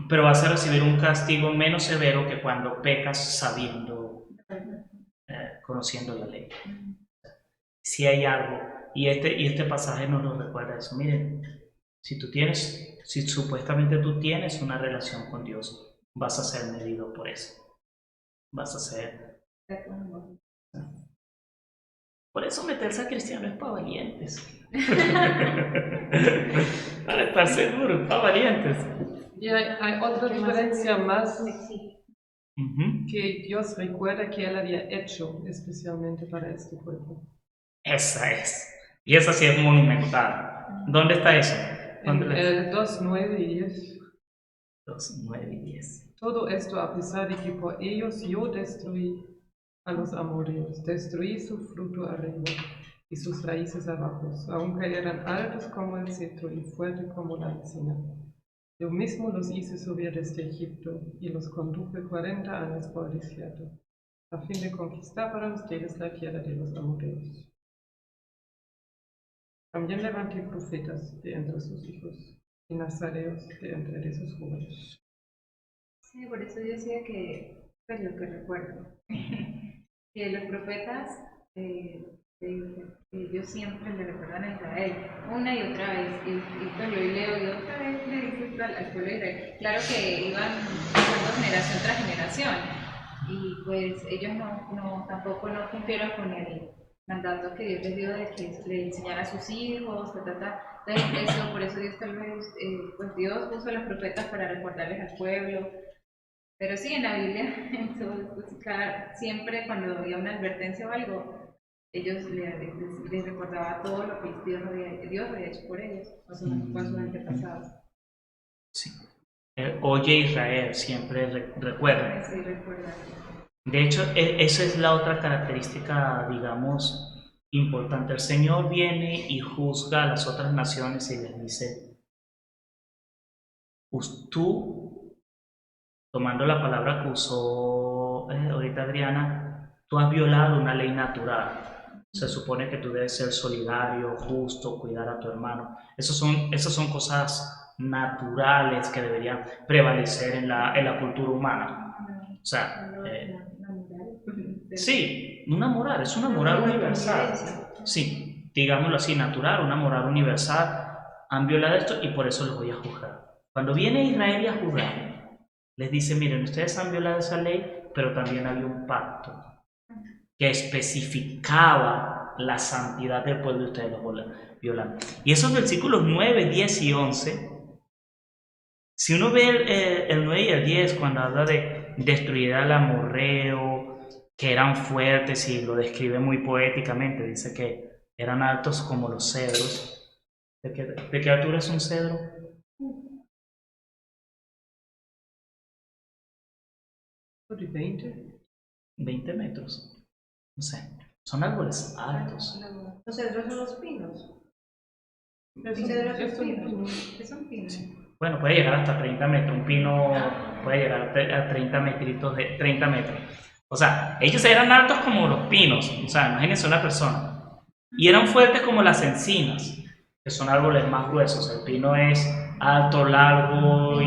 pero vas a recibir un castigo menos severo que cuando pecas sabiendo, conociendo la ley. Si hay algo, y este pasaje nos lo recuerda eso. Miren, si supuestamente tú tienes una relación con Dios, vas a ser medido por eso. Vas a ser... Por eso meterse a cristiano es para valientes. Para estar seguro, es para valientes. Y hay otra diferencia más Uh-huh. que Dios recuerda que Él había hecho especialmente para este pueblo. Esa es. Y esa sí es monumental. ¿Dónde está eso? En ¿Dónde el 2, 9 y 10. 2, 9 y 10. Todo esto a pesar de que por ellos yo destruí a los amorreos, destruí su fruto arriba y sus raíces abajo, aunque eran altos como el cetro y fuertes como la encina. Yo mismo los hice subir desde Egipto y los conduje 40 años por el desierto, a fin de conquistar para ustedes la tierra de los amorreos. También levanté profetas de entre sus hijos y nazareos de entre sus jóvenes. Sí, por eso yo decía que, pues lo que recuerdo, que los profetas, ellos siempre le recuerdan a Israel, una y otra vez, y pues yo leo y otra vez le dice al pueblo de Israel. Claro que iban pasando generación tras generación, y pues ellos tampoco no cumplieron con el mandato que Dios les dio de que le enseñara a sus hijos, Entonces, por eso Dios tal vez, pues Dios puso a los profetas para recordarles al pueblo. Pero sí, en la Biblia, siempre cuando había una advertencia o algo, ellos les recordaba todo lo que Dios había hecho por ellos, con sus antepasados. Sí. Oye Israel, siempre recuerda. Sí, recuerda. De hecho, esa es la otra característica, digamos, importante. El Señor viene y juzga a las otras naciones y les dice, tú, tomando la palabra que usó ahorita Adriana, tú has violado una ley natural. Se supone que tú debes ser solidario, justo, cuidar a tu hermano. Esas son cosas naturales que deberían prevalecer en la cultura humana. O sea, sí, una moral, es una moral universal. Sí, digámoslo así, natural, una moral universal. Han violado esto y por eso los voy a juzgar. Cuando viene Israel y a Judá, les dice, miren, ustedes han violado esa ley, pero también había un pacto que especificaba la santidad del pueblo y ustedes lo violan. Y esos versículos 9, 10 y 11, si uno ve el 9 y el 10, cuando habla de destruir al amorreo, que eran fuertes, y lo describe muy poéticamente. Dice que eran altos como los cedros. ¿De qué altura es un cedro? So die 20. 20 metros. No sé. Son árboles altos. Los cedros son los pinos. Es un, Cedros es son un pinos. Es un pino. Bueno, puede llegar hasta 30 metros. Un pino puede llegar a 30 metritos de 30 metros. O sea, ellos eran altos como los pinos. O sea, imagínense una persona. Y eran fuertes como las encinas, que son árboles más gruesos. El pino es alto, largo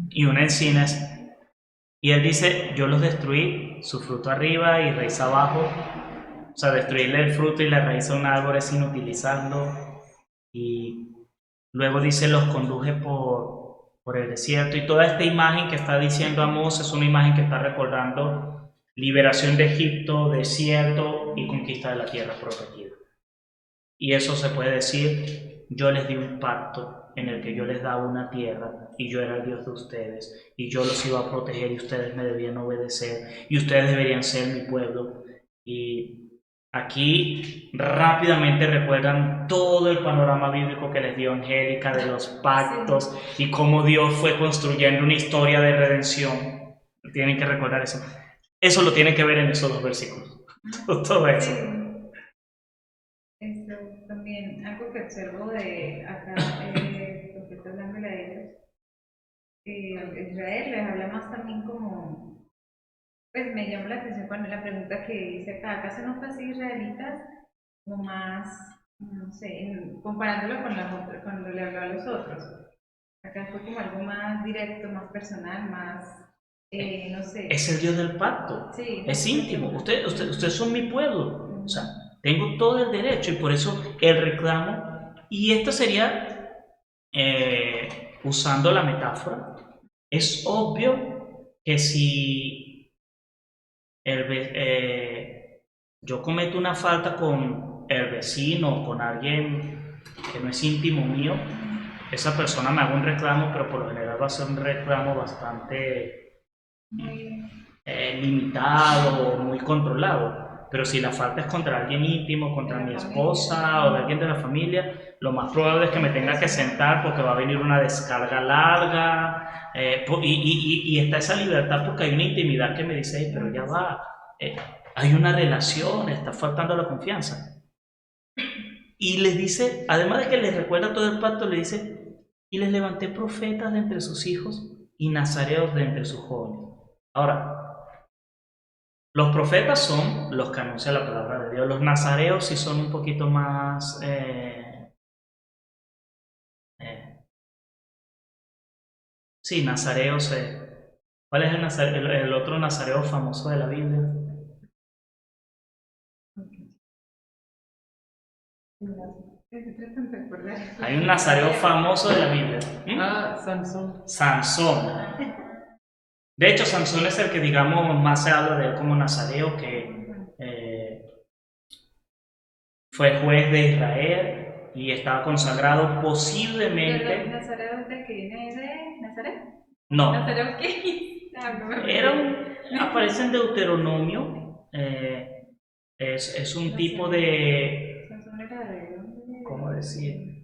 y una encina es. Y él dice, yo los destruí, su fruto arriba y raíz abajo. O sea, destruirle el fruto y la raíz a un árbol es inutilizarlo. Y luego dice, los conduje por el desierto. Y toda esta imagen que está diciendo Amós es una imagen que está recordando liberación de Egipto, desierto y conquista de la tierra prometida. Y eso se puede decir, yo les di un pacto en el que yo les daba una tierra y yo era el Dios de ustedes y yo los iba a proteger y ustedes me debían obedecer y ustedes deberían ser mi pueblo. Y aquí rápidamente recuerdan todo el panorama bíblico que les dio Angélica de los pactos y cómo Dios fue construyendo una historia de redención. Tienen que recordar eso. Eso lo tienen que ver en esos dos versículos. Todo eso. Esto también, algo que observo de acá, porque estoy hablándole a ellos, Israel les habla más también como, pues me llama la atención cuando la pregunta que dice acá, ¿acaso no fue así israelitas? Como más, no sé, comparándolo con cuando le habló a los otros. Acá fue como algo más directo, más personal, más, no sé. Es el Dios del pacto. Sí, Es íntimo. Ustedes son mi pueblo. O sea, tengo todo el derecho y por eso el reclamo. Y esto sería, usando la metáfora, es obvio que si yo cometo una falta con el vecino o con alguien que no es íntimo mío, esa persona me haga un reclamo, pero por lo general va a ser un reclamo bastante limitado, muy controlado. Pero si la falta es contra alguien íntimo, contra mi esposa o de alguien de la familia, lo más probable es que me tenga que sentar porque va a venir una descarga larga y está esa libertad porque hay una intimidad que me dice, hey, pero ya va, hay una relación, está faltando la confianza. Y les dice, además de que les recuerda todo el pacto, le dice, y les levanté profetas de entre sus hijos y nazareos de entre sus jóvenes. Ahora, los profetas son los que anuncian la palabra de Dios. Los nazareos sí son un poquito más... sí, nazareos. ¿Cuál es el otro nazareo famoso de la Biblia? Hay un nazareo famoso de la Biblia. Sansón. Sansón. De hecho, Sansón es el que, digamos, más se habla de él como nazareo, que fue juez de Israel y estaba consagrado posiblemente... ¿El nazareo es del que viene de Nazaret? No, ¿Nazareo qué? aparece en Deuteronomio, es un tipo de... Sansón era de dónde? ¿Cómo decir?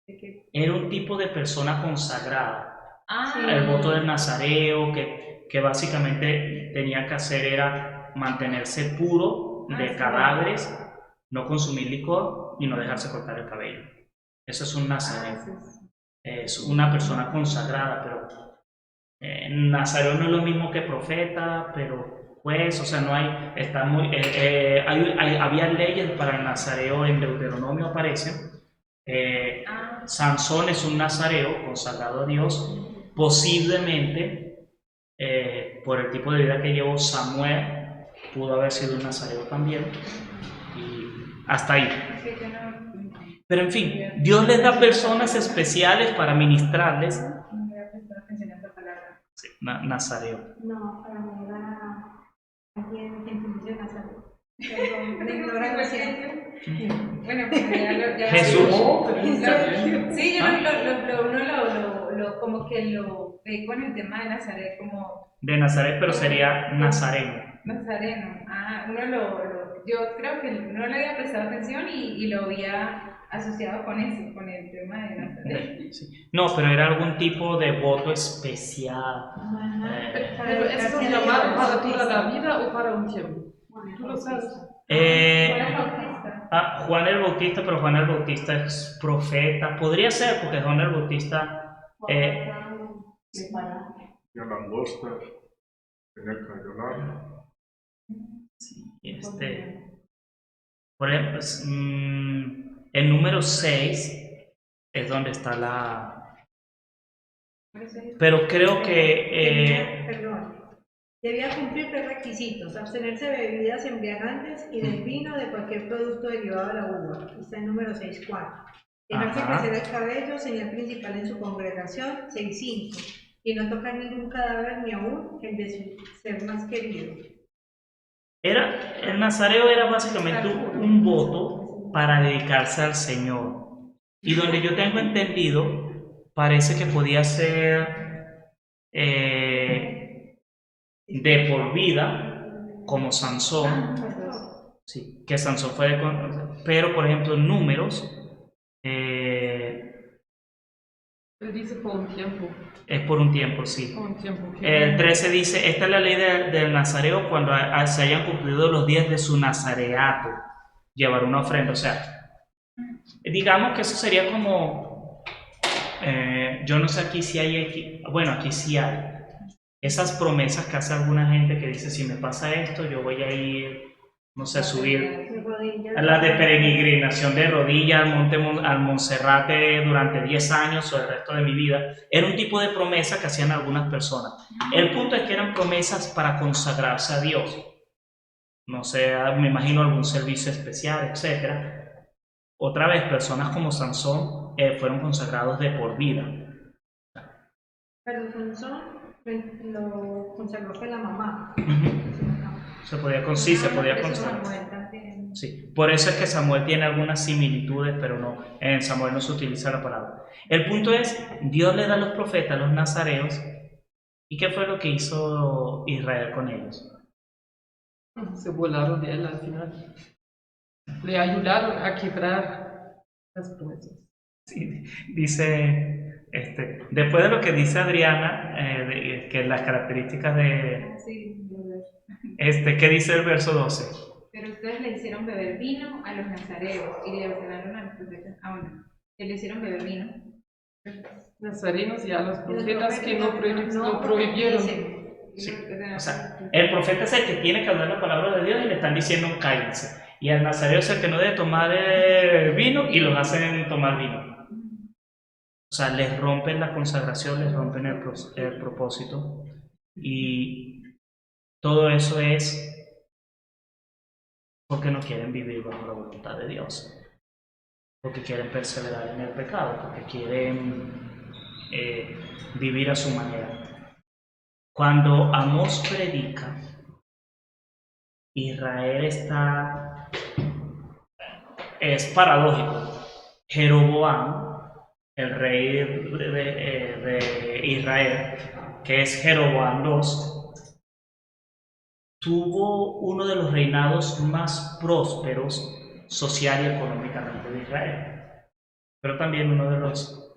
¿De qué? Era un tipo de persona consagrada. Ah, El voto del nazareo, que básicamente tenía que hacer era mantenerse puro de cadáveres, no consumir licor y no dejarse cortar el cabello. Eso es un nazareo. Es una persona consagrada, pero nazareo no es lo mismo que profeta, pero pues, o sea, no hay, está muy, había leyes para el nazareo en Deuteronomio aparecen. Sansón es un nazareo consagrado a Dios. Posiblemente, por el tipo de vida que llevó Samuel, pudo haber sido un nazareo también. Y hasta ahí. Pero en fin, Dios les da personas especiales para ministrarles. Sí, nazareo. No, para mí era alguien que entiende Nazareo. Perdón, de ignorancia. Bueno, pues ya Jesús. Oh, te viste bien. Sí, yo uno lo como que lo ve con el tema de Nazaret como De Nazaret, pero sería nazareno. nazareno. Ah, yo creo que no le había prestado atención y lo había asociado con eso, con el tema de Nazaret. Sí. No, pero era algún tipo de voto especial. Pero ¿es lo llamado para toda la vida o para un tiempo? ¿Tú lo sabes? Juan Bautista. Juan el Bautista, pero Juan el Bautista es profeta. Podría ser, porque Juan el Bautista Y a langosta, tenía que ayunar. por ejemplo, el número 6 es donde está la... Pero creo que... Debía cumplir tres requisitos: abstenerse de bebidas embriagantes y del vino de cualquier producto derivado de la uva. Está en número 6.4. Dejarse Ajá. crecer el cabello, señal principal en su congregación, 6.5. Y no tocar ningún cadáver ni aún el de su ser más querido. el nazareo era básicamente un voto para dedicarse al Señor. Y donde yo tengo entendido, parece que podía ser de por vida, como Sansón. Sí, que Sansón fue pero por ejemplo en Números Él dice por un tiempo. es por un tiempo, sí. Por un tiempo. El 13 dice, esta es la ley del nazareo cuando se hayan cumplido los días de su nazareato, llevar una ofrenda. O sea, digamos que eso sería como, yo no sé aquí si hay, bueno, aquí sí hay. Esas promesas que hace alguna gente que dice, si me pasa esto, yo voy a ir, no sé, subir a la de peregrinación de rodillas al Monserrate durante 10 años o el resto de mi vida. Era un tipo de promesa que hacían algunas personas. El punto es que eran promesas para consagrarse a Dios. No sé, me imagino algún servicio especial, etc. Otra vez, personas como Sansón fueron consagrados de por vida. Pero Sansón lo consagró fue la mamá. Se podía consagrar. Sí, por eso es que Samuel tiene algunas similitudes, pero no, en Samuel no se utiliza la palabra. El punto es, Dios le da a los profetas, a los nazareos, ¿y qué fue lo que hizo Israel con ellos? Se volaron de él al final. Le ayudaron a quebrar las promesas. Sí, dice, después de lo que dice Adriana, que las características de, Sí, ¿qué dice el verso 12? pero ustedes le hicieron beber vino a los nazareos y le ordenaron a los profetas, bueno, que le hicieron beber vino. Nazarenos y a los Los profetas que no no prohibieron. Sí. O sea, el profeta es el que tiene que hablar la palabra de Dios y le están diciendo cállense. Y el nazareo es el que no debe tomar vino y los hacen tomar vino. O sea, les rompen la consagración, les rompen el propósito. Y todo eso es porque no quieren vivir bajo la voluntad de Dios. Porque quieren perseverar en el pecado, porque quieren vivir a su manera. Cuando Amós predica, Israel es paradójico. Jeroboam, el rey de Israel, que es Jeroboam II, tuvo uno de los reinados más prósperos social y económicamente de Israel, pero también uno de los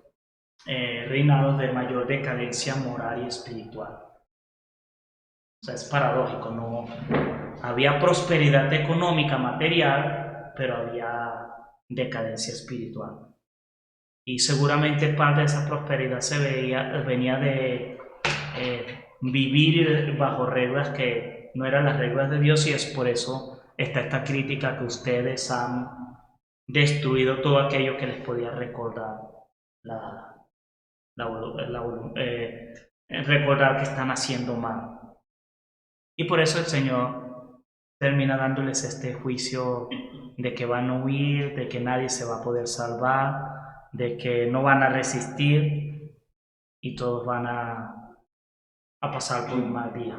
reinados de mayor decadencia moral y espiritual. O sea, es paradójico, no había prosperidad económica, material, pero había decadencia espiritual. Y seguramente parte de esa prosperidad venía de vivir bajo reglas que no eran las reglas de Dios, y es por eso está esta crítica que ustedes han destruido todo aquello que les podía recordar recordar que están haciendo mal. Y por eso el Señor termina dándoles este juicio de que van a huir, de que nadie se va a poder salvar, de que no van a resistir y todos van a pasar por un mal día.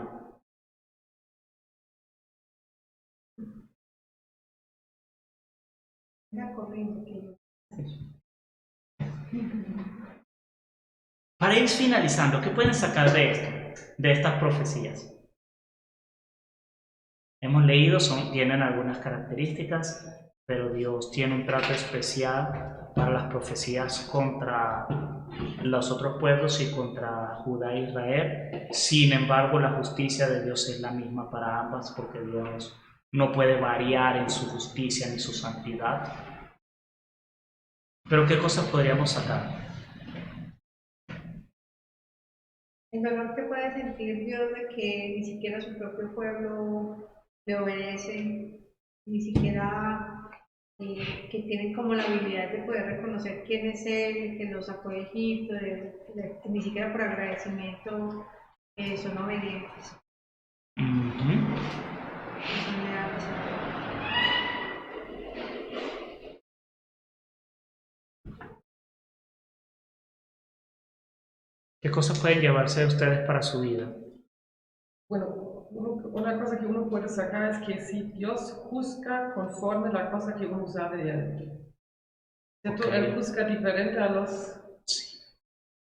Era corriente que yo. Para ir finalizando, ¿qué pueden sacar de esto, de estas profecías? Hemos leído, tienen algunas características, pero Dios tiene un trato especial para las profecías contra los otros pueblos y contra Judá e Israel. Sin embargo, la justicia de Dios es la misma para ambas, porque Dios no puede variar en su justicia ni su santidad. Pero ¿qué cosas podríamos sacar? El dolor que puede sentir Dios de que ni siquiera su propio pueblo le obedece, ni siquiera que tienen como la habilidad de poder reconocer quién es Él, que los sacó de Egipto, que ni siquiera por agradecimiento son obedientes. Eso me da pesar. ¿Qué cosas pueden llevarse de ustedes para su vida? Bueno, una cosa que uno puede sacar es que si Dios juzga conforme la cosa que uno sabe de Él. ¿Cierto? Ok. Él juzga diferente a los Sí.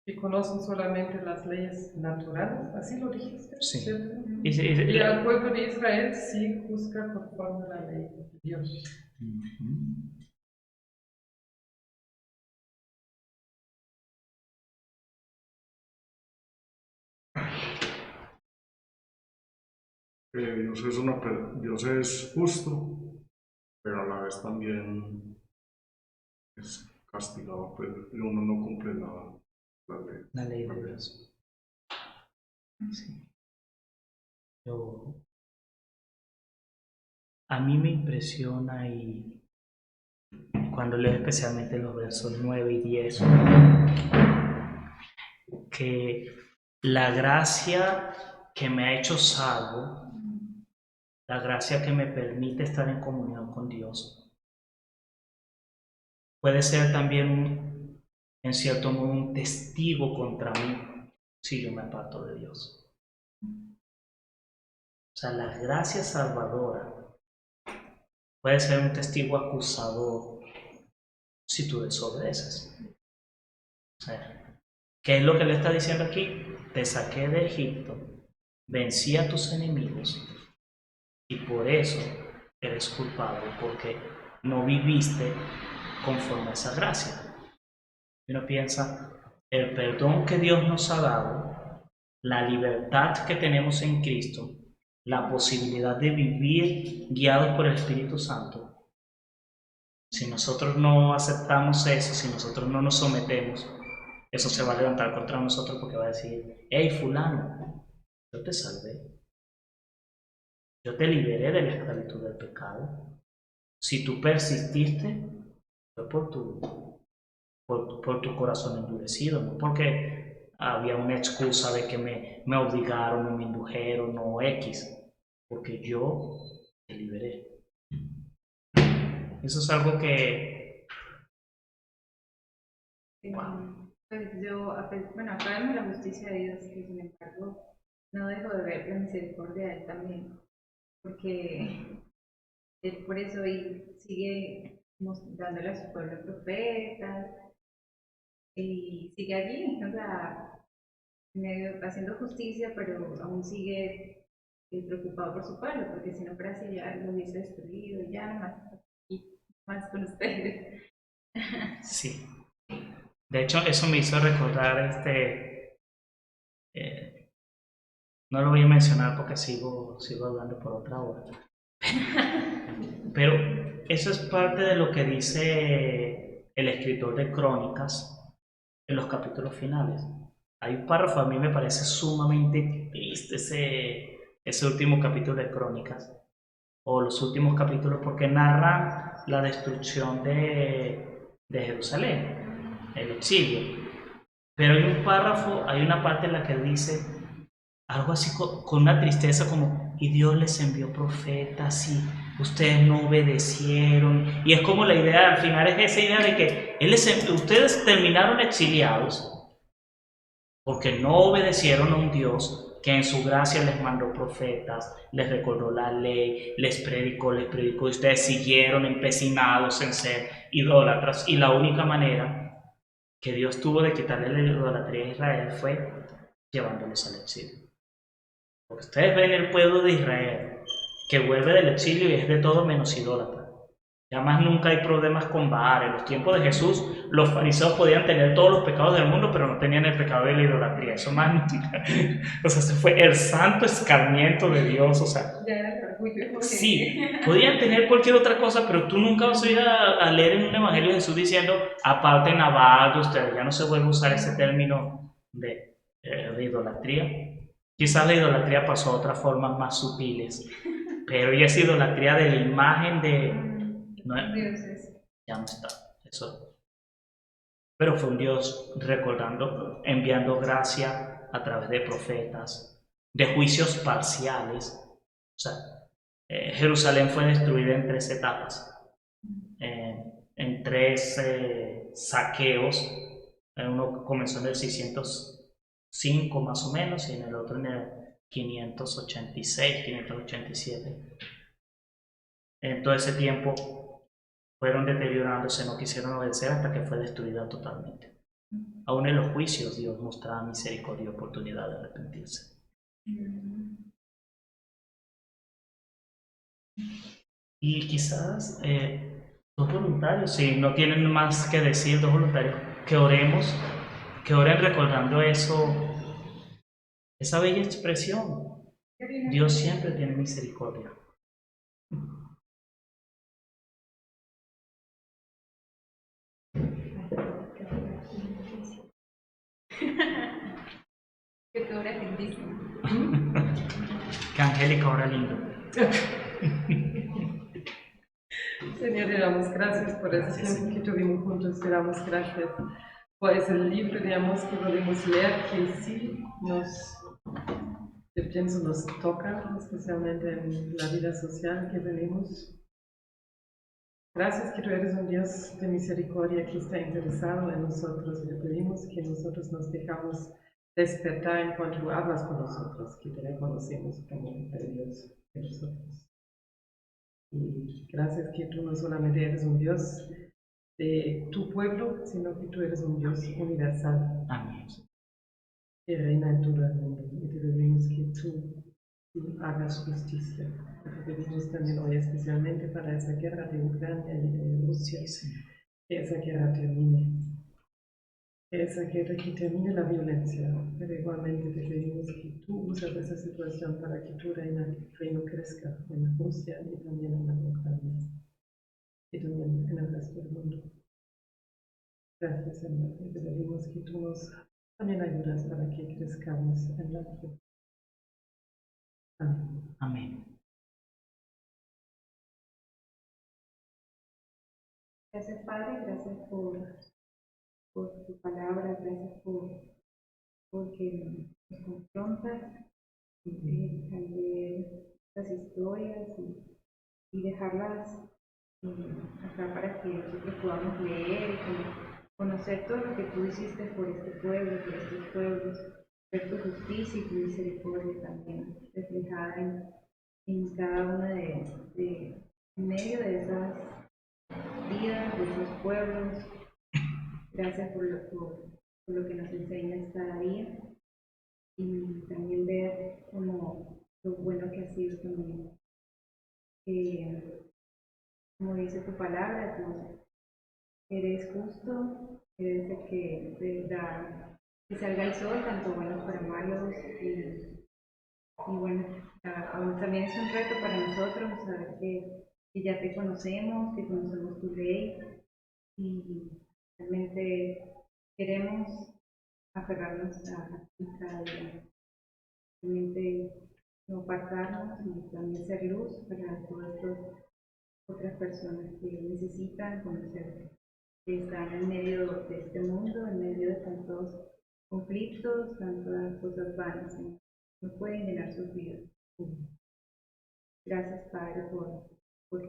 que conocen solamente las leyes naturales, así lo dijiste, Sí. ¿cierto? Y Y al pueblo de Israel sí juzga conforme la ley de Dios. Dios es justo, pero a la vez también es castigado, pues, y uno no cumple la ley. La ley de Dios. Sí. A mí me impresiona y cuando leo especialmente los versos 9 y 10, que la gracia que me ha hecho salvo, la gracia que me permite estar en comunión con Dios, puede ser también en cierto modo un testigo contra mí si yo me aparto de Dios. O sea, la gracia salvadora puede ser un testigo acusador si tú desobedeces. O sea, ¿qué es lo que le está diciendo aquí? Te saqué de Egipto, vencí a tus enemigos y por eso eres culpable, porque no viviste conforme a esa gracia. Y uno piensa, el perdón que Dios nos ha dado, la libertad que tenemos en Cristo, la posibilidad de vivir guiados por el Espíritu Santo. Si nosotros no aceptamos eso, si nosotros no nos sometemos, eso se va a levantar contra nosotros porque va a decir, hey fulano, yo te salvé, yo te liberé de la esclavitud del pecado. Si tú persististe, fue por tu corazón endurecido, no porque había una excusa de que me obligaron o me indujeron o X, porque yo te liberé. Eso es algo que... Pues yo, bueno, acá vemos la justicia de Dios, que sin embargo no dejo de ver la misericordia de Él también, porque Él por eso sigue dándole a su pueblo profetas y sigue allí, o sea, haciendo justicia, pero aún sigue preocupado por su pueblo, porque si no fuera así ya lo hubiese destruido, ya más con ustedes. Sí. De hecho, eso me hizo recordar no lo voy a mencionar porque sigo hablando por otra hora. Pero eso es parte de lo que dice el escritor de Crónicas en los capítulos finales. Hay un párrafo, a mí me parece sumamente triste ese último capítulo de Crónicas, o los últimos capítulos, porque narra la destrucción de Jerusalén, el exilio. Pero hay un párrafo, hay una parte en la que dice algo así con una tristeza como, y Dios les envió profetas y ustedes no obedecieron. Y es como la idea, al final es esa idea de que ustedes terminaron exiliados porque no obedecieron a un Dios que en su gracia les mandó profetas, les recordó la ley, les predicó, y ustedes siguieron empecinados en ser idólatras. Y la única manera que Dios tuvo de quitarle la idolatría a Israel fue llevándolos al exilio. Porque ustedes ven el pueblo de Israel que vuelve del exilio y es de todo menos idólatra. Ya más nunca hay problemas con Baal. En los tiempos de Jesús, los fariseos podían tener todos los pecados del mundo, pero no tenían el pecado de la idolatría. Eso más nunca. O sea, ese fue el santo escarmiento de Dios. O sea, Ya era el orgullo. sí, podían tener cualquier otra cosa, pero tú nunca vas a ir a leer en un evangelio de Jesús diciendo, aparten a Baal de ustedes. Ya no se vuelve a usar ese término de idolatría. Quizás la idolatría pasó a otras formas más sutiles, pero ya es idolatría de la imagen de... No, Dioses. ya no está, eso. Pero fue un Dios recordando, enviando gracia a través de profetas, de juicios parciales. O sea, Jerusalén fue destruida en 3 etapas, en 3 saqueos. Uno comenzó en el 605 más o menos y en el otro en el 586, 587. En todo ese tiempo fueron deteriorándose, no quisieron obedecer hasta que fue destruida totalmente. Aún en los juicios Dios mostraba misericordia y oportunidad de arrepentirse. Y quizás 2 voluntarios, si no tienen más que decir, 2 voluntarios, que oremos, que oren recordando eso, esa bella expresión. Dios siempre tiene misericordia. Que tú eres lindísimo. Que Angélica ora lindo. Señor, te damos gracias por ese tiempo que tuvimos juntos, te damos gracias por ese libro, digamos, que podemos leer, que sí yo pienso, nos toca, especialmente en la vida social que tenemos. Gracias que tú eres un Dios de misericordia que está interesado en nosotros y te pedimos que nosotros nos dejamos despertar en cuanto tú hablas con nosotros, que te reconocemos como el Dios de nosotros. Y gracias que tú no solamente eres un Dios de tu pueblo, sino que tú eres un Dios universal Amén. que reina en todo el mundo. Y te pedimos que tú hagas justicia. Te pedimos también hoy especialmente para esa guerra de Ucrania y de Rusia, que esa guerra termine. Que esa guerra que termine la violencia. Pero igualmente te pedimos que tú uses esa situación para que tu reino crezca en Rusia y también en la Ucrania. Y también en el resto del mundo. Gracias, Señor. Y te pedimos que tú nos también ayudas para que crezcamos en la fe. Amén. Amén. Gracias, Padre, gracias por tu palabra, gracias porque nos confrontas al leer estas historias y dejarlas acá para que nosotros podamos leer y conocer todo lo que tú hiciste por este pueblo, por estos pueblos, ver tu justicia y tu misericordia también reflejada en cada una en medio de esas vidas, de esos pueblos. Gracias por lo que nos enseñas cada día y también ver como lo bueno que ha sido también. Como dice tu palabra, tú eres justo, eres el que da que salga el sol, tanto buenos para malos. Y bueno, aún también es un reto para nosotros saber que ya te conocemos, que conocemos tu ley y realmente queremos aferrarnos a ti cada día. Realmente no apartarnos y también ser luz para todas estas otras personas que necesitan conocerte, que están en medio de este mundo, en medio de tantos conflictos, tantas cosas vanas, no pueden llenar sus vidas. Gracias, Padre, por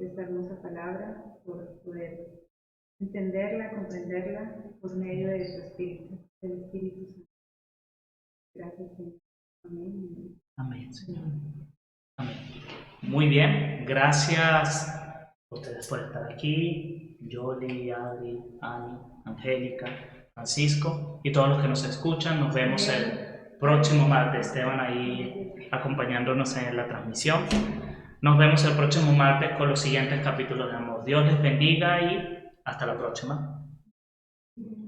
esta hermosa palabra, por poder entenderla, comprenderla por medio de tu Espíritu, del Espíritu Santo. Gracias, Señor. Amén. Amén, Señor. Amén. Muy bien, gracias a ustedes por estar aquí. Yoli, Adri, Ani, Angélica. Francisco y todos los que nos escuchan. Nos vemos el próximo martes. Esteban ahí acompañándonos en la transmisión. Nos vemos el próximo martes con los siguientes capítulos de Amor. Dios les bendiga y hasta la próxima.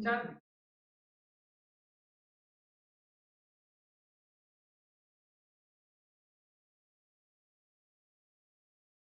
Chao.